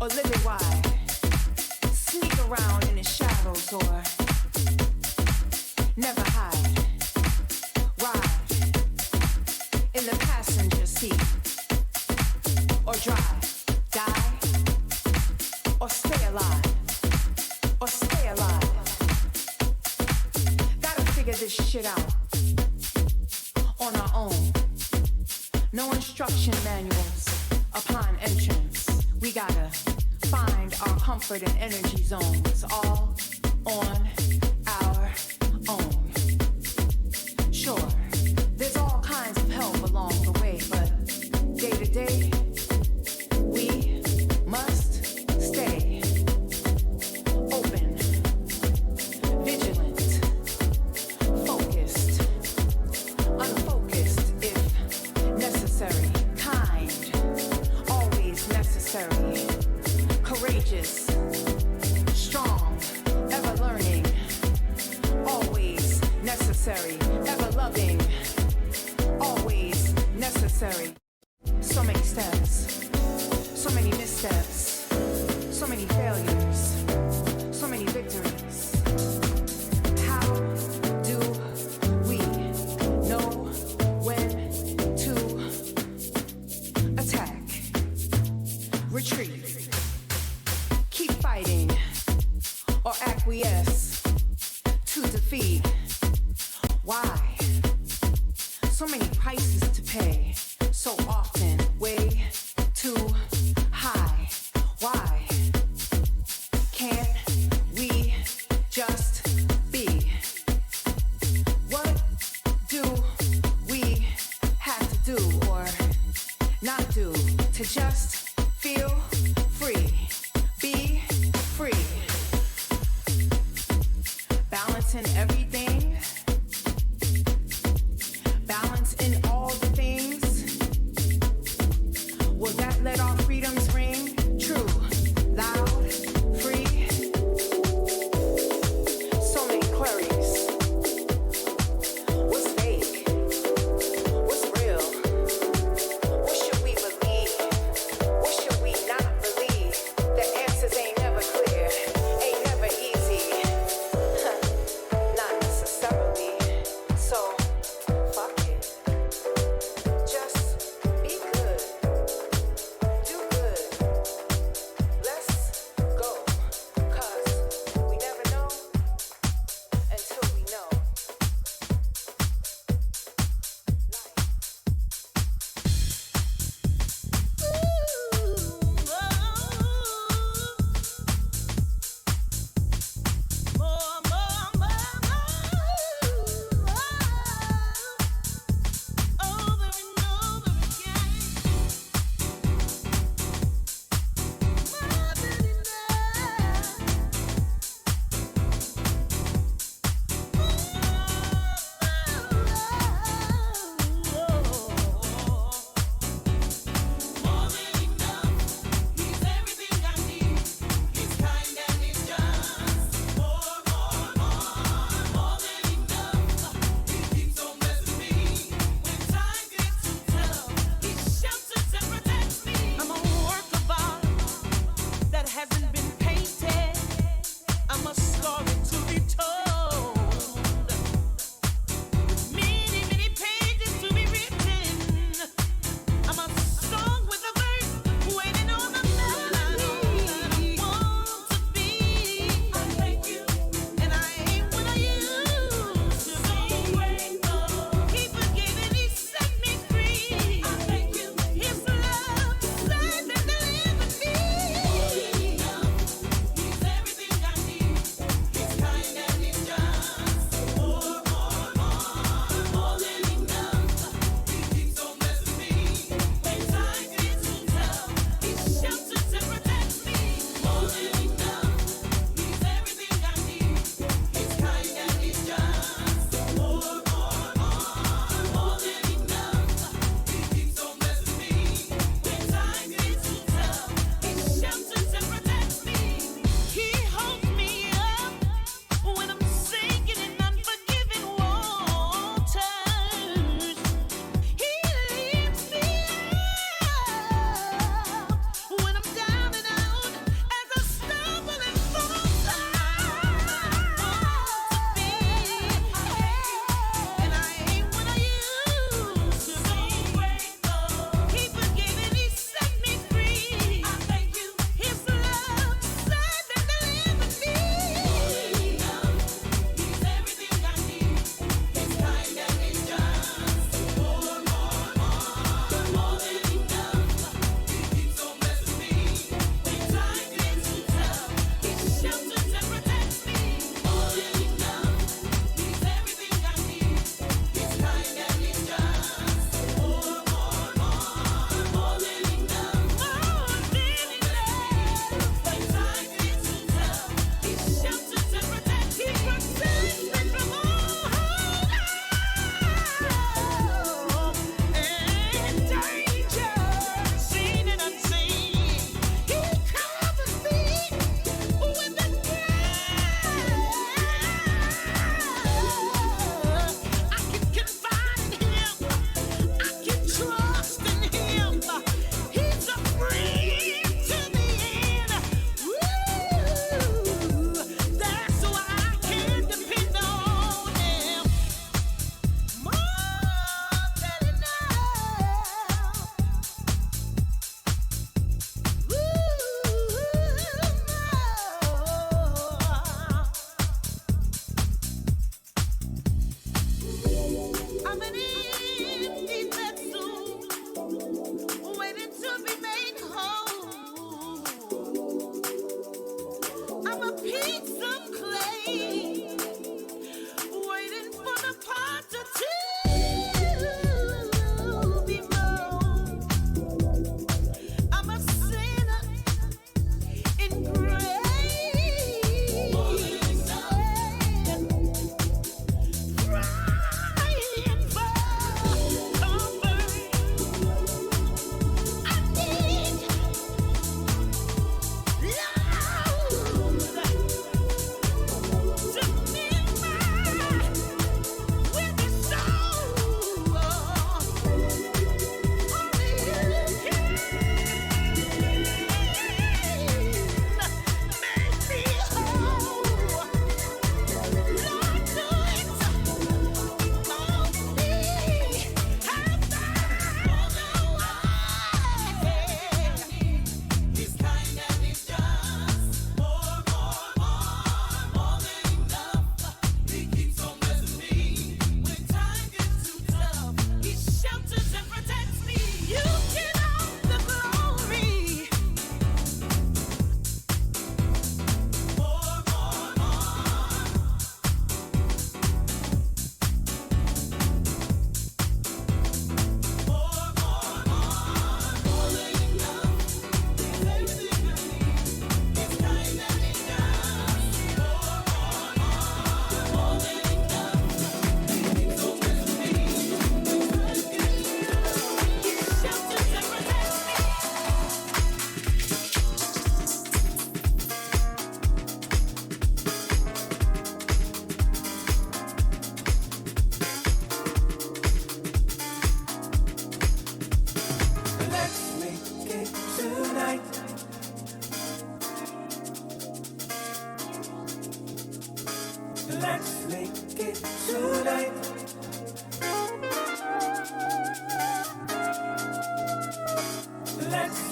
or live it wide. Sneak around in the shadows or never hide. Ride in the passenger seat or drive. Die or stay alive. Or stay alive. Gotta figure this shit out on our own. No instruction manuals upon entrance. We gotta find our comfort and energy zones all on our own. Sure, there's all kinds of help along the way, but day to day, we must stay open, vigilant, focused, unfocused if necessary, kind, always necessary, courageous, strong, ever learning, always necessary, ever loving, always necessary. So many steps, so many missteps, so many failures, so many victories. How do we know when to attack, retreat, keep fighting, or acquiesce to defeat? Why? So many prices to pay, so often way too high. Why can't we just be? What do we have to do or not do to just feel free? Be free. Balancing everything. Balance in all the things. Will that let our freedoms ring true, loud, free? So many queries. What's fake? What's real? What should we believe? What should we not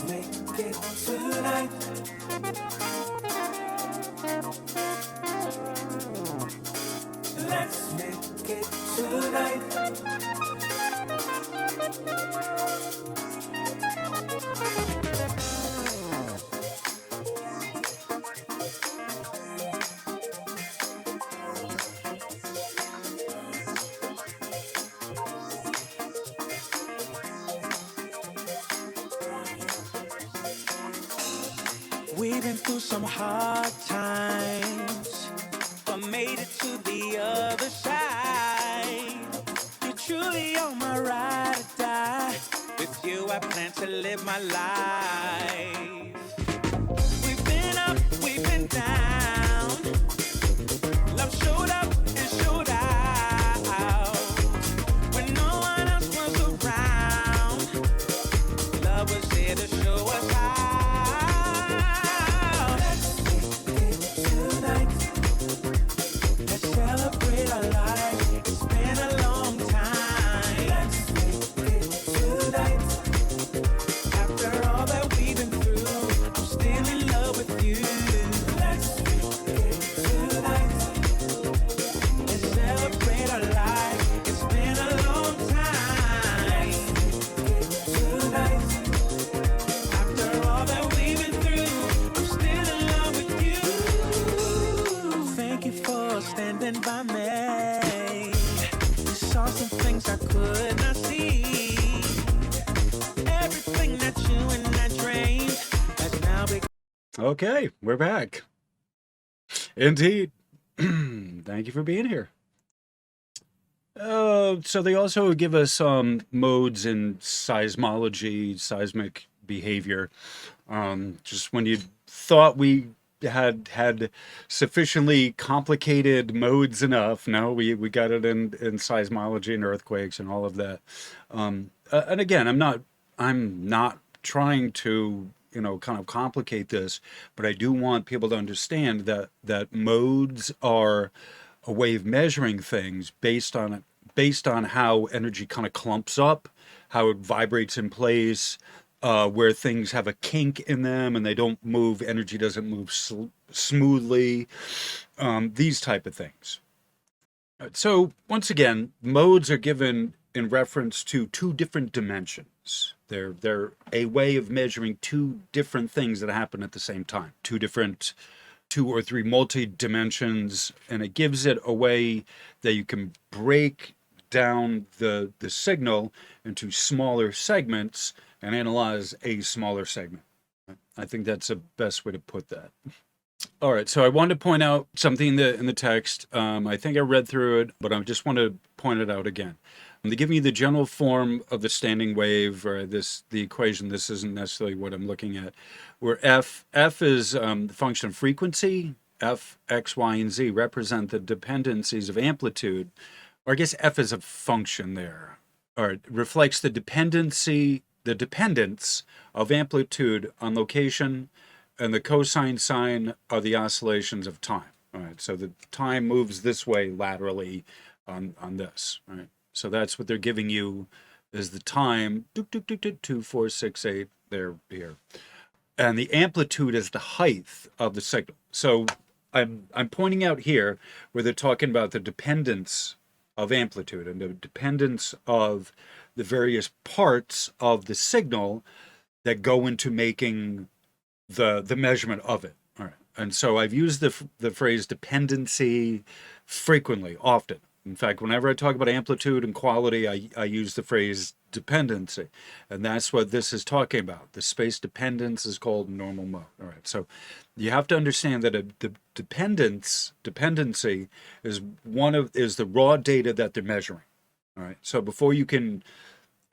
make it tonight. Let's make it tonight. We've been through some hard times, but made it to the other side. You're truly on my ride or die. With you, I plan to live my life. We've been up, we've been down. Love showed up and showed out. When no one else was around, love was there to show us how. By me, you saw some things I could not see. Everything that you and I dreamed has now become. Okay, we're back. Indeed. Thank you for being here. So they also give us modes in seismology, seismic behavior. Just when you thought we had sufficiently complicated modes enough. No, we got it in seismology and earthquakes and all of that. And again, I'm not trying to kind of complicate this, but I do want people to understand that modes are a way of measuring things based on how energy kind of clumps up, how it vibrates in place, where things have a kink in them and they don't move, energy doesn't move smoothly, these type of things. So once again, modes are given in reference to two different dimensions. They're a way of measuring two different things that happen at the same time, two or three multi-dimensions, and it gives it a way that you can break down the signal into smaller segments and analyze a smaller segment. I think that's the best way to put that. All right, so I wanted to point out something in the text. I think I read through it, but I just want to point it out again. They give me the general form of the standing wave, or the equation. This isn't necessarily what I'm looking at. Where f is the function of frequency. F, x, y, and z represent the dependencies of amplitude. Or I guess f is a function there. Or it reflects the dependence of amplitude on location, and the cosine sign are the oscillations of time. All right, so the time moves this way laterally on this. All right, so that's what they're giving you is the time. 2, 4, 6, 8. There, here, and the amplitude is the height of the signal. So I'm pointing out here where they're talking about the dependence of amplitude and the dependence of the various parts of the signal that go into making the measurement of it. All right. And so I've used the phrase dependency frequently, often. In fact, whenever I talk about amplitude and quality, I use the phrase dependency. And that's what this is talking about. The space dependence is called normal mode. All right. So you have to understand that the dependency is the raw data that they're measuring. All right. So before you can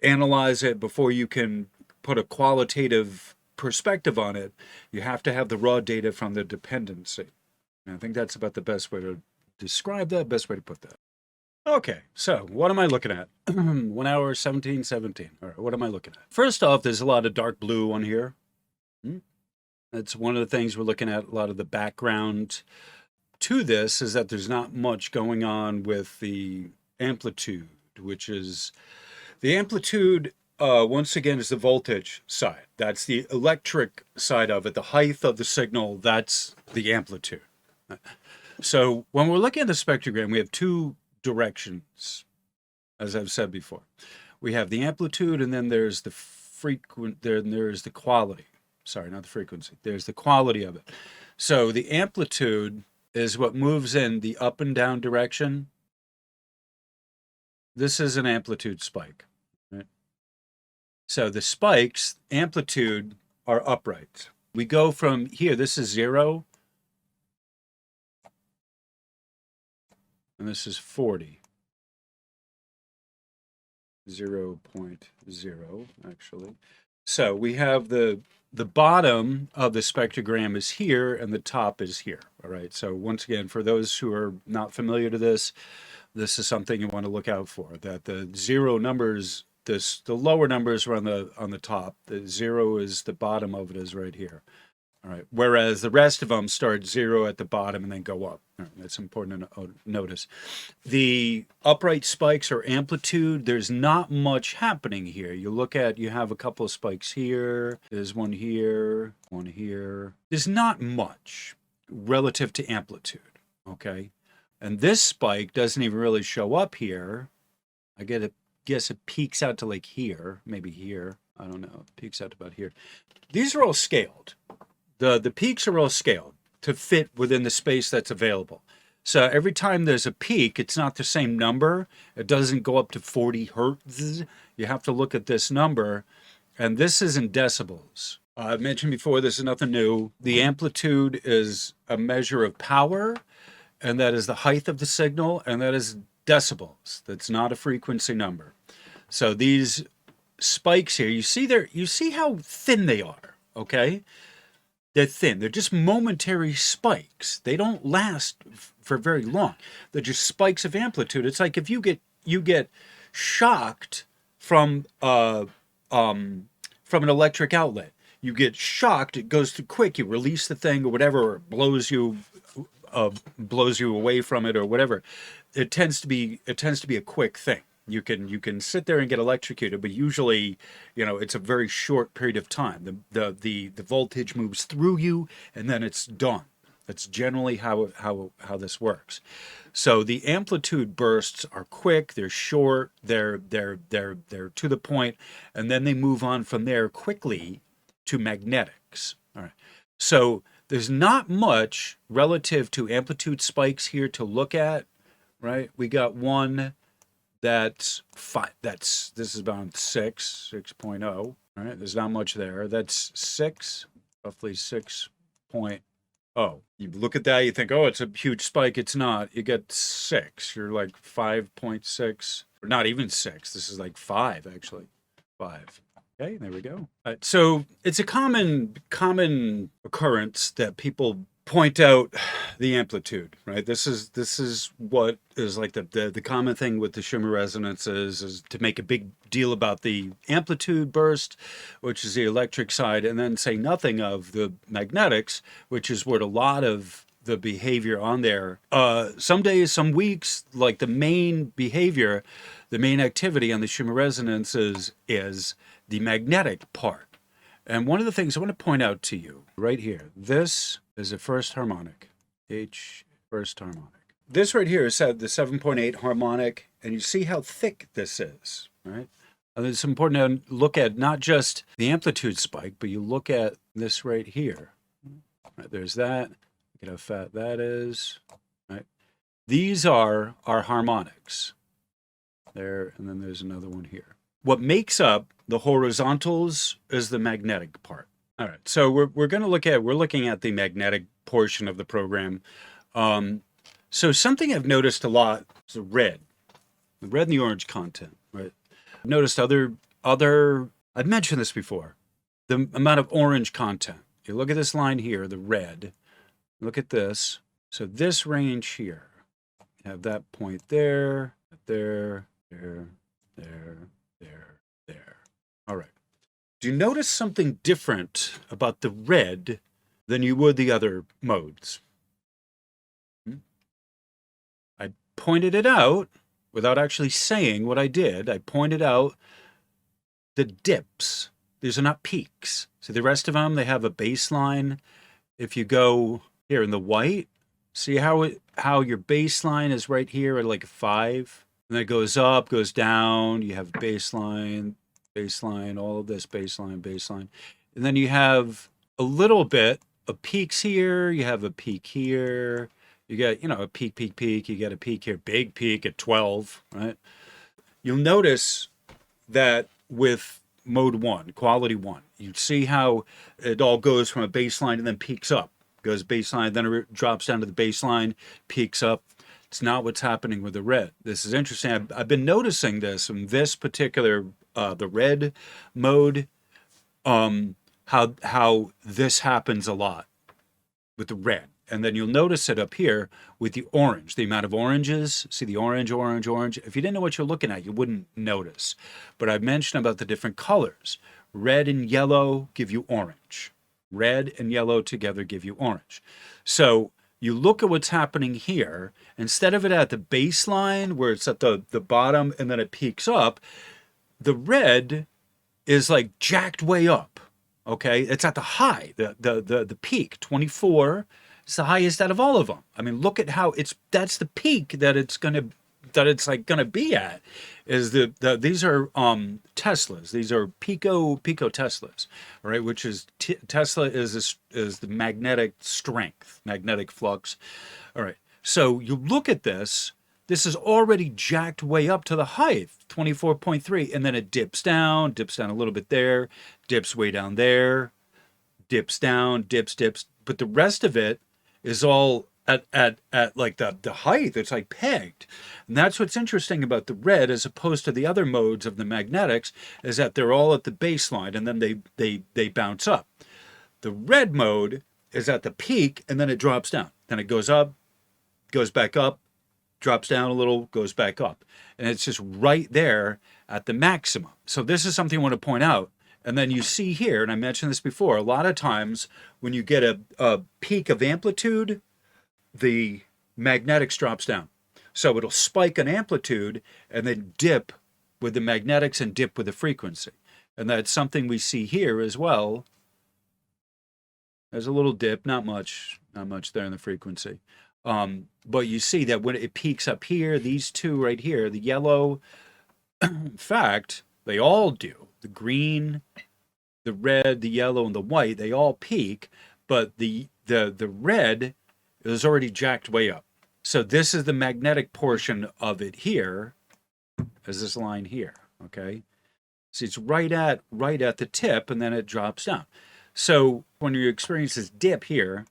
analyze it, before you can put a qualitative perspective on it, you have to have the raw data from the dependency. And I think that's about the best way to describe that, best way to put that. Okay, so what am I looking at? 1 hour, 17:17. All right, what am I looking at? First off, there's a lot of dark blue on here. That's one of the things we're looking at. A lot of the background to this is that there's not much going on with the amplitude, which is the amplitude once again, is the voltage side. That's the electric side of it. The height of the signal, that's the amplitude. So when we're looking at the spectrogram, we have two directions, as I've said before. We have the amplitude, and then there's the there's the quality. Sorry, not the frequency. There's the quality of it. So the amplitude is what moves in the up and down direction. This is an amplitude spike, right? So the spikes, amplitude, are upright. We go from here, this is 0, and this is 40. 0.0, actually. So we have the bottom of the spectrogram is here, and the top is here, all right? So once again, for those who are not familiar to this is something you want to look out for, that the 0 numbers, the lower numbers are on the top. The 0 is the bottom of it is right here. All right. Whereas the rest of them start 0 at the bottom and then go up. All right. That's important to notice. The upright spikes or amplitude, there's not much happening here. You have a couple of spikes here. There's one here, one here. There's not much relative to amplitude. Okay. And this spike doesn't even really show up here. I guess it peaks out to like here, maybe here. I don't know. It peaks out to about here. These are all scaled. The peaks are all scaled to fit within the space that's available. So every time there's a peak, it's not the same number. It doesn't go up to 40 hertz. You have to look at this number, and this is in decibels. I mentioned before, this is nothing new. The amplitude is a measure of power, and that is the height of the signal, and that is decibels. That's not a frequency number. So these spikes here, you see how thin they are, okay? They're thin. They're just momentary spikes. They don't last for very long. They're just spikes of amplitude. It's like if you get shocked from an electric outlet. You get shocked. It goes too quick. You release the thing or whatever, or it blows you away from it or whatever. It tends to be a quick thing. You can sit there and get electrocuted, but usually, it's a very short period of time. The voltage moves through you, and then it's done. That's generally how this works. So the amplitude bursts are quick. They're short. They're to the point, and then they move on from there quickly to magnetics. All right. So there's not much relative to amplitude spikes here to look at, right? We got one. That's 5. This is about 6.0. All right, there's not much there. That's 6, roughly 6.0. You look at that, you think, oh, it's a huge spike. It's not. You get 6. You're like 5.6, or not even 6. This is like 5, actually. 5. Okay, there we go. So it's a common occurrence that people point out the amplitude, right? This is what is like the common thing with the Schumann resonances is to make a big deal about the amplitude burst, which is the electric side, and then say nothing of the magnetics, which is what a lot of the behavior on there. Some days, some weeks, like the main behavior, the main activity on the Schumann resonances is the magnetic part. And one of the things I want to point out to you right here, this is a first harmonic, H first harmonic. This right here is the 7.8 harmonic, and you see how thick this is, right? And it's important to look at not just the amplitude spike, but you look at this right here. Right, there's that. Look at how fat that is, right? These are our harmonics. There, and then there's another one here. What makes up the horizontals is the magnetic part. All right, so we're looking at the magnetic portion of the program. So something I've noticed a lot is the red and the orange content, right? I've noticed other. I've mentioned this before. The amount of orange content. You look at this line here, the red. Look at this. So this range here, you have that point there. All right. Do you notice something different about the red than you would the other modes? I pointed it out without actually saying what I did. I pointed out the dips. These are not peaks. So the rest of them, they have a baseline. If you go here in the white, see how your baseline is right here at like a 5, and then it goes up, goes down. You have baseline, baseline, all of this baseline, baseline, and then you have a little bit of peaks here. You have a peak here. You get, a peak, peak, peak. You get a peak here, big peak at 12, right? You'll notice that with mode 1, quality 1, you see how it all goes from a baseline and then peaks up. Goes baseline, then it drops down to the baseline, peaks up. It's not what's happening with the red. This is interesting. I've been noticing this in this particular, the red mode, how this happens a lot with the red. And then you'll notice it up here with the orange, the amount of oranges. See the orange, orange, orange. If you didn't know what you're looking at, you wouldn't notice. But I've mentioned about the different colors. Red and yellow give you orange. Red and yellow together give you orange. So you look at what's happening here. Instead of it at the baseline where it's at the bottom and then it peaks up, the red is like jacked way up. Okay, it's at the high, the peak, 24. It's the highest out of all of them. I mean, look at how that's the peak that it's gonna be at. Is these are Teslas. These are pico Teslas, all right? Which is Tesla is the magnetic strength, magnetic flux. All right. So you look at this. This is already jacked way up to the height, 24.3, and then it dips down a little bit there, dips way down there, dips down, dips. But the rest of it is all at like the height. It's like pegged. And that's what's interesting about the red as opposed to the other modes of the magnetics, is that they're all at the baseline and then they bounce up. The red mode is at the peak and then it drops down. Then it goes up, goes back up, drops down a little, goes back up. And it's just right there at the maximum. So this is something I want to point out. And then you see here, and I mentioned this before, a lot of times when you get a peak of amplitude, the magnetics drops down. So it'll spike in amplitude and then dip with the magnetics and dip with the frequency. And that's something we see here as well. There's a little dip, not much there in the frequency. But you see that when it peaks up here, these two right here, the yellow, in fact, they all do. The green, the red, the yellow, and the white, they all peak, but the red is already jacked way up. So this is the magnetic portion of it here, as this line here, okay? So it's right at the tip, and then it drops down. So when you experience this dip here,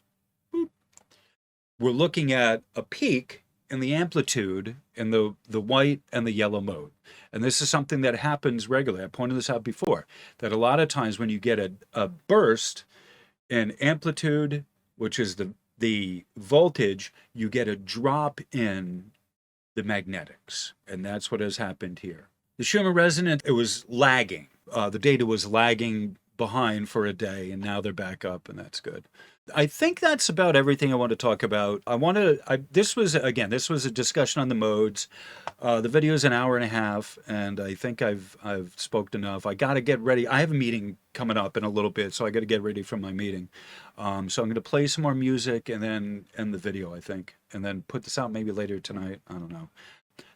we're looking at a peak in the amplitude in the white and the yellow mode. And this is something that happens regularly. I pointed this out before, that a lot of times when you get a burst in amplitude, which is the voltage, you get a drop in the magnetics. And that's what has happened here. The Schumann resonant, it was lagging. The data was lagging behind for a day, and now they're back up, and that's good. I think that's about everything I want to talk about. This was a discussion on the modes. The video is an hour and a half, and I think I've spoken enough. I got to get ready. I have a meeting coming up in a little bit, so I got to get ready for my meeting. So I'm going to play some more music and then end the video, I think, and then put this out maybe later tonight. I don't know.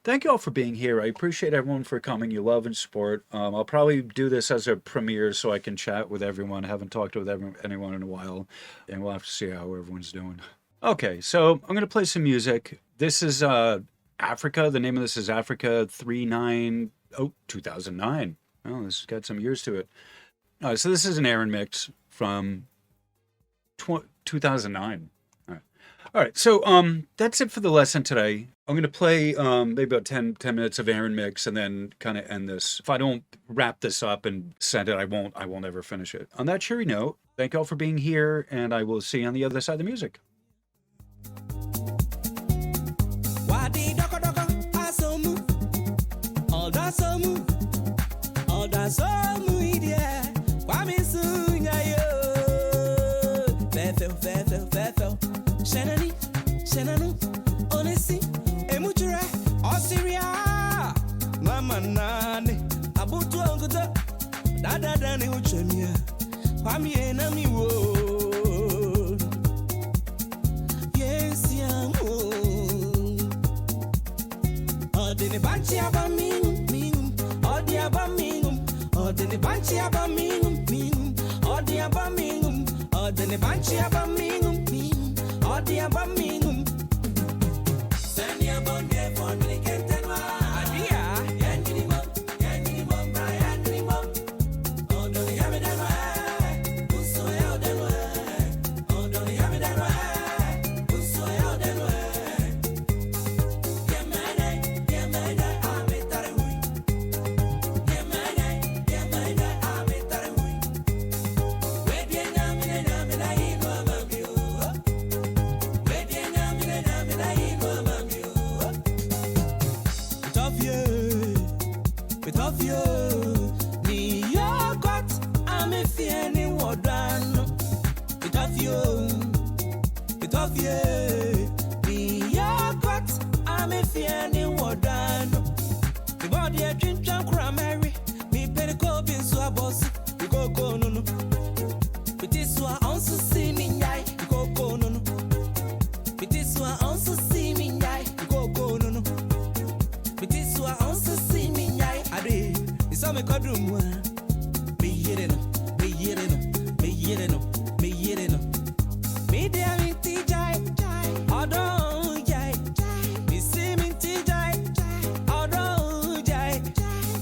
Thank you all for being here. I appreciate everyone for coming, your love and support. I'll probably do this as a premiere so I can chat with everyone. I haven't talked with anyone in a while, and we'll have to see how everyone's doing. Okay, so I'm going to play some music. This is Africa. The name of this is Africa 2009. Oh, this has got some years to it. So this is an Aaron mix from 2009. All right, so that's it for the lesson today. I'm going to play maybe about 10 minutes of Aaron mix and then kind of end this. If I don't wrap this up and send it, I won't ever finish it. On that cheery note, thank you all for being here, and I will see you on the other side of the music. Shenanu, Onesi, Emuture, Osiria, Mama Nani, Abutu Anguta, Dada dani uchemia. Pami ena mi wo. Yes ya mo. Odini banchi aba mingum mingum. Odi aba mingum. Odini banchi aba mingum mingum. Odi aba mingum. Odini banchi aba mingum mingum. Odi aba mingum. Send your bonde for me get tenwa. Adia. Yanni mom. Yanni mom. Yanni mom. Oh don't you have it that way. Uso ya that way. Oh don't you have it that way. Uso ya that way. Yemene, ame tarewi. Yemene, ame tarewi. Wedie na ino amamio. Wedie na ino amamio. With of you, ni yo got ame fieni wodano. With of you, ni yo got ame fieni wodano. The body a dream jam cranberry. Me penny coping so a boss. You go no no. With this one also see me die. You go no no. With this one also see me die. You go no no. With this one also see me die. Ade, it's all me kodum wa. Me yere no. Me dey me tijai. Odon jai. Me see me tijai. Odon jai.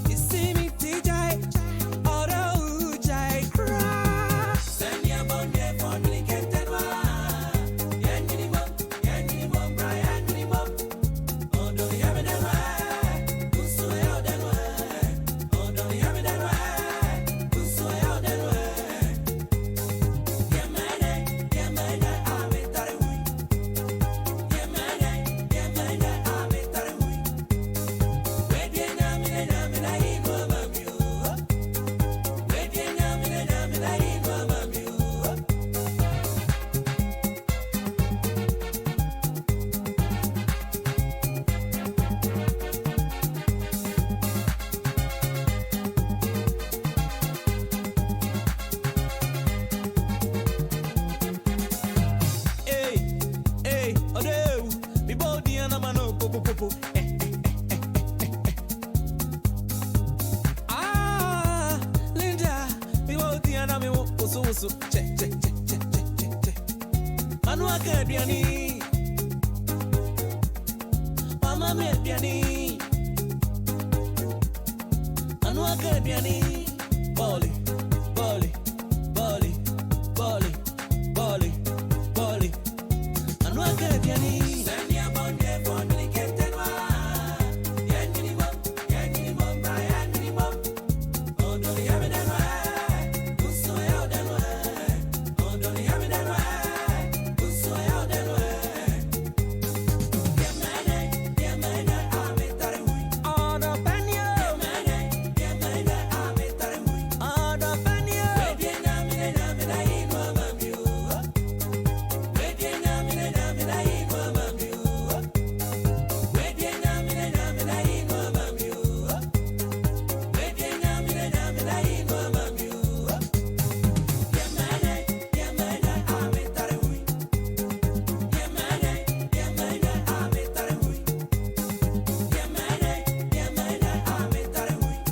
Me see me tijai. Odon jai. Cry. Send your bonde for me get tenwa. Yanni mom, Yanni mom. Oh don't you have it that way. Uso ya that way. Oh don't you have it that way. Uso ya that way. Yemene, ame tarewi. Yemene, ame tarewi. Wedie na ino amamio. Wedie na ino amamio. Hey, odeu, mi body ana mano popo. Linda, mi body ana me woso. Che. Manu akabiani. Mama me biani. Manu akabiani. Boli. Anu akabiani. Send your bonde for me get tenwa. Yanni mom, Yanni mom. Oh don't you have it that way. Uso ya that way. Oh don't you have it that way. Uso ya that way. Yemene, ame tarewi. Oh no penyo. Yemene, ame tarewi. Oh no penyo. Wedie na ino amamio. Wedie na ino amamio. Wedie na ino amamio. Wedie na ino amamio. Yemene, ame tarewi. Yemene, ame tarewi. Yemene, ame tarewi.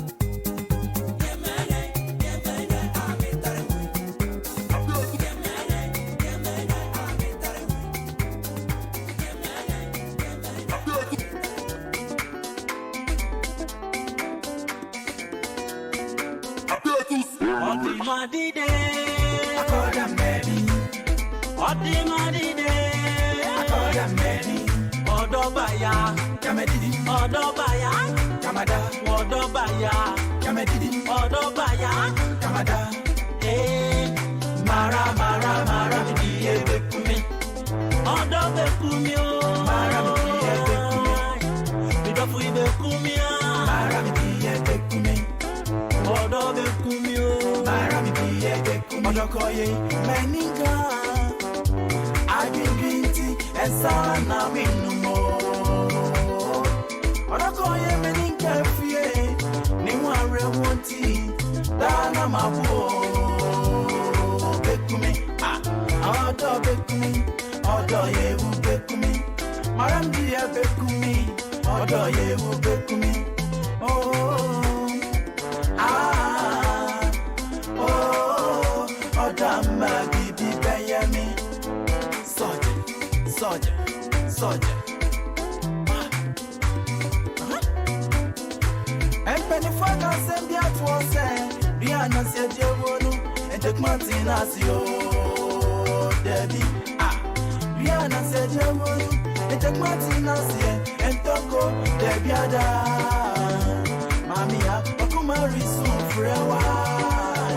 Odimodide, akoda medi. Odimodide, akoda medi. Odobaya, kamedidi. Odobaya, kamada. Odobaya, kamedidi. Odobaya, kamada. Mara, mi diye bekumi. Odobekumi o. Mara mi diye bekumi. Midofu ibekumi a. Mara mi diye bekumi. Odobekumi o. Mara mi diye bekumi. Odokoye, meninga. Agibinti, esana winumo. Odokoye meninga fie. Ni ware wonti. Dana mabu bekumi odo bekumi odo yewu bekumi maram dia bekumi odo yewu bekumi odo magibi beyemi soja and penny for us and be at once Rihanna said you wonu and take Martinez yo Debbie Rihanna said you wonu and take Martinez and Toko Debbie ada Mamia Okumari soon forever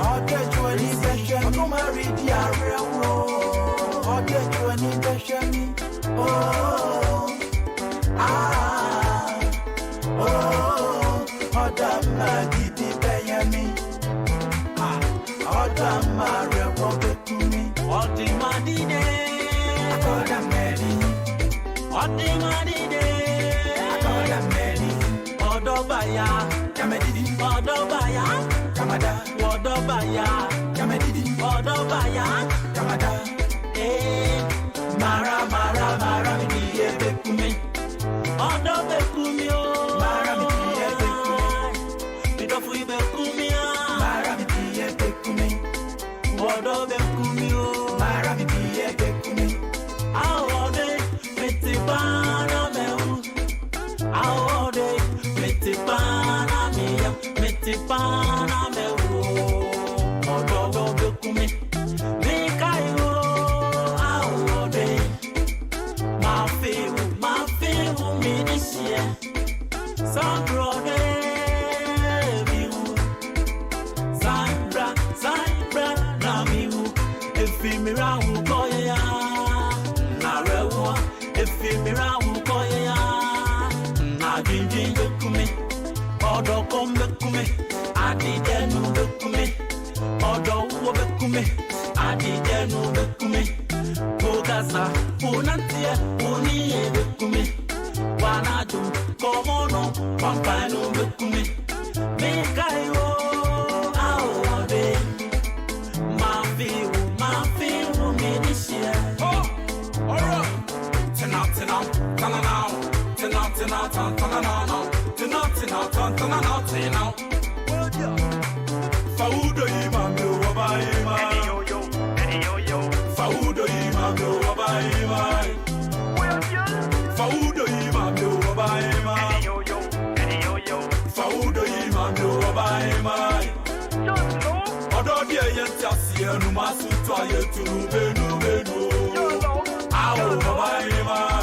I'll get you any session Okumari diarrhea I'll get you any session Odama gidi beyemi Odama rewo bekumi Odimadide Akoda meri Odimadide Akoda meri Odobaya Kamedidi Odobaya Kamada Odobaya Kamedidi Odobaya Kamada Mara midiye bekumi Odobekumi Mara midiye bekumi Mara midiye bekumi Odobekumi Mara midiye bekumi Awode metibana meu Awode metibana miya metibana meu Odobekumi Mikayo Awode Mafiu midishie Sambrode Sandra Namiu Efimira ukoya Narewa Efimira ukoya Adinjin bekume Odokom bekume Adidenu bekume Odowo bekume Adidenu bekume Ogasa Unantia Uniye bekume Wanadu Komono Pampanu bekume Mekayo Awode Mafiu Minishia alright Tonight Faudo imamyo wabaima Faudo imamyo wabaima Faudo imamyo wabaima Faudo imamyo wabaima Odo die yentiasi enu masutwa yetunu benu Awo wabaima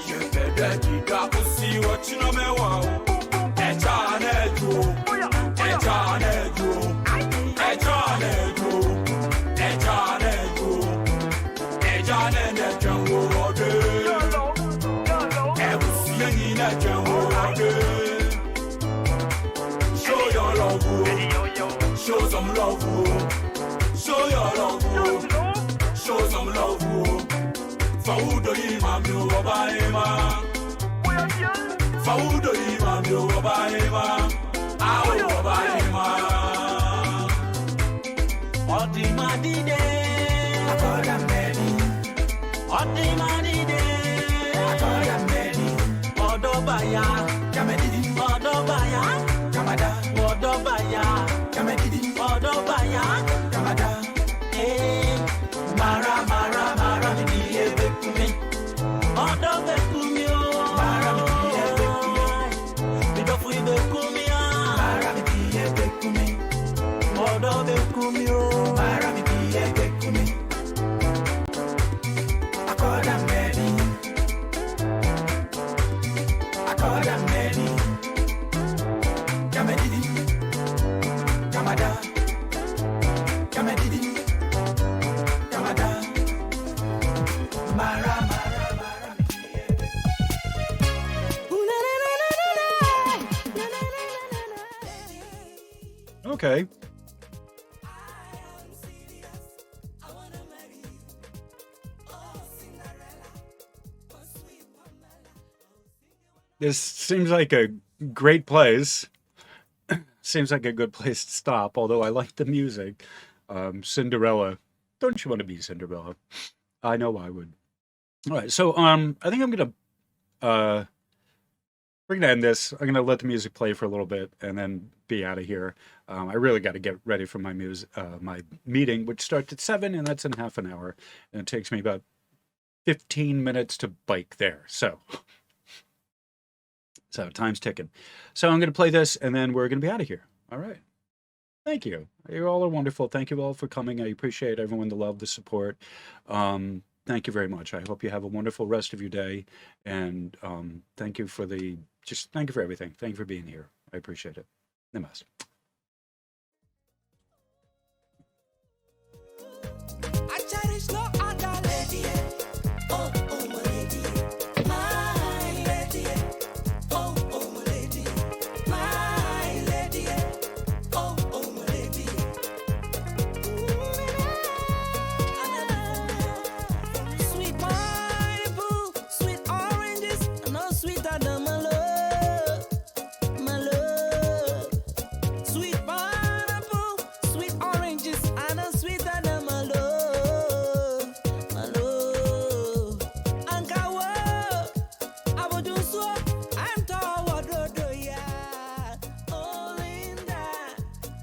Yepede diga usi wachino mewa Ejanejo Show your love, show some love, show your love, show some love. Faudo imamyo wabaima, Faudo imamyo wabaima, awo wabaima. Odimadide, akoda meri. Odimadide, akoda meri. Odobaya, kamedidi. Odobaya, kamada. Odobaya, kamedidi. Odobaya, kamada. Mara midiye bekumi. Odobekumi Mara midiye bekumi. Bidofu bekumi Mara midiye bekumi. Odobekumi Mara midiye bekumi. Akoda meri. Kamedidi. Kamada. Kamedidi. Kamada. Mara Okay. This seems like a great place. seems like a good place to stop, although I like the music. Cinderella. Don't you want to be Cinderella? I know I would. All right, so I think uh we're gonna end this. I'm gonna let the music play for a little bit and then be out of here. I really got to get ready for my meeting, which starts at 7, and that's in half an hour, and it takes me about 15 minutes to bike there. So time's ticking. So I'm gonna play this, and then we're gonna be out of here. All right. Thank you. You all are wonderful. Thank you all for coming. I appreciate everyone, the love, the support. Thank you very much. I hope you have a wonderful rest of your day. And thank you for thank you for everything. Thank you for being here. I appreciate it. Namaste. I cherish no other lady. Oh, oh, my lady. My lady. Oh, oh, my lady. My lady. Oh, oh, my lady. Sweet pineapple, sweet oranges, no sweeter than my love. My love. Sweet pineapple, sweet oranges, I know sweeter than my love. My love. Ankawa, I will do so. I'm toward the yeah. Oh, Linda.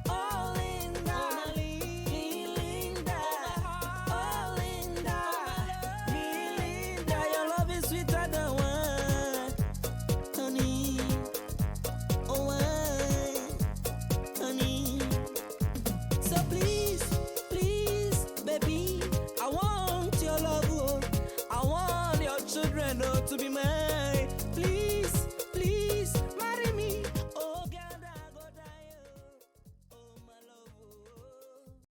Oh, Linda. Me, Linda. Oh, Linda. Me, Linda. Your love is sweeter than wine. Honey. Oh, wine. Honey. So please, please, baby, I want your love, oh. I want your children, oh, to be mine.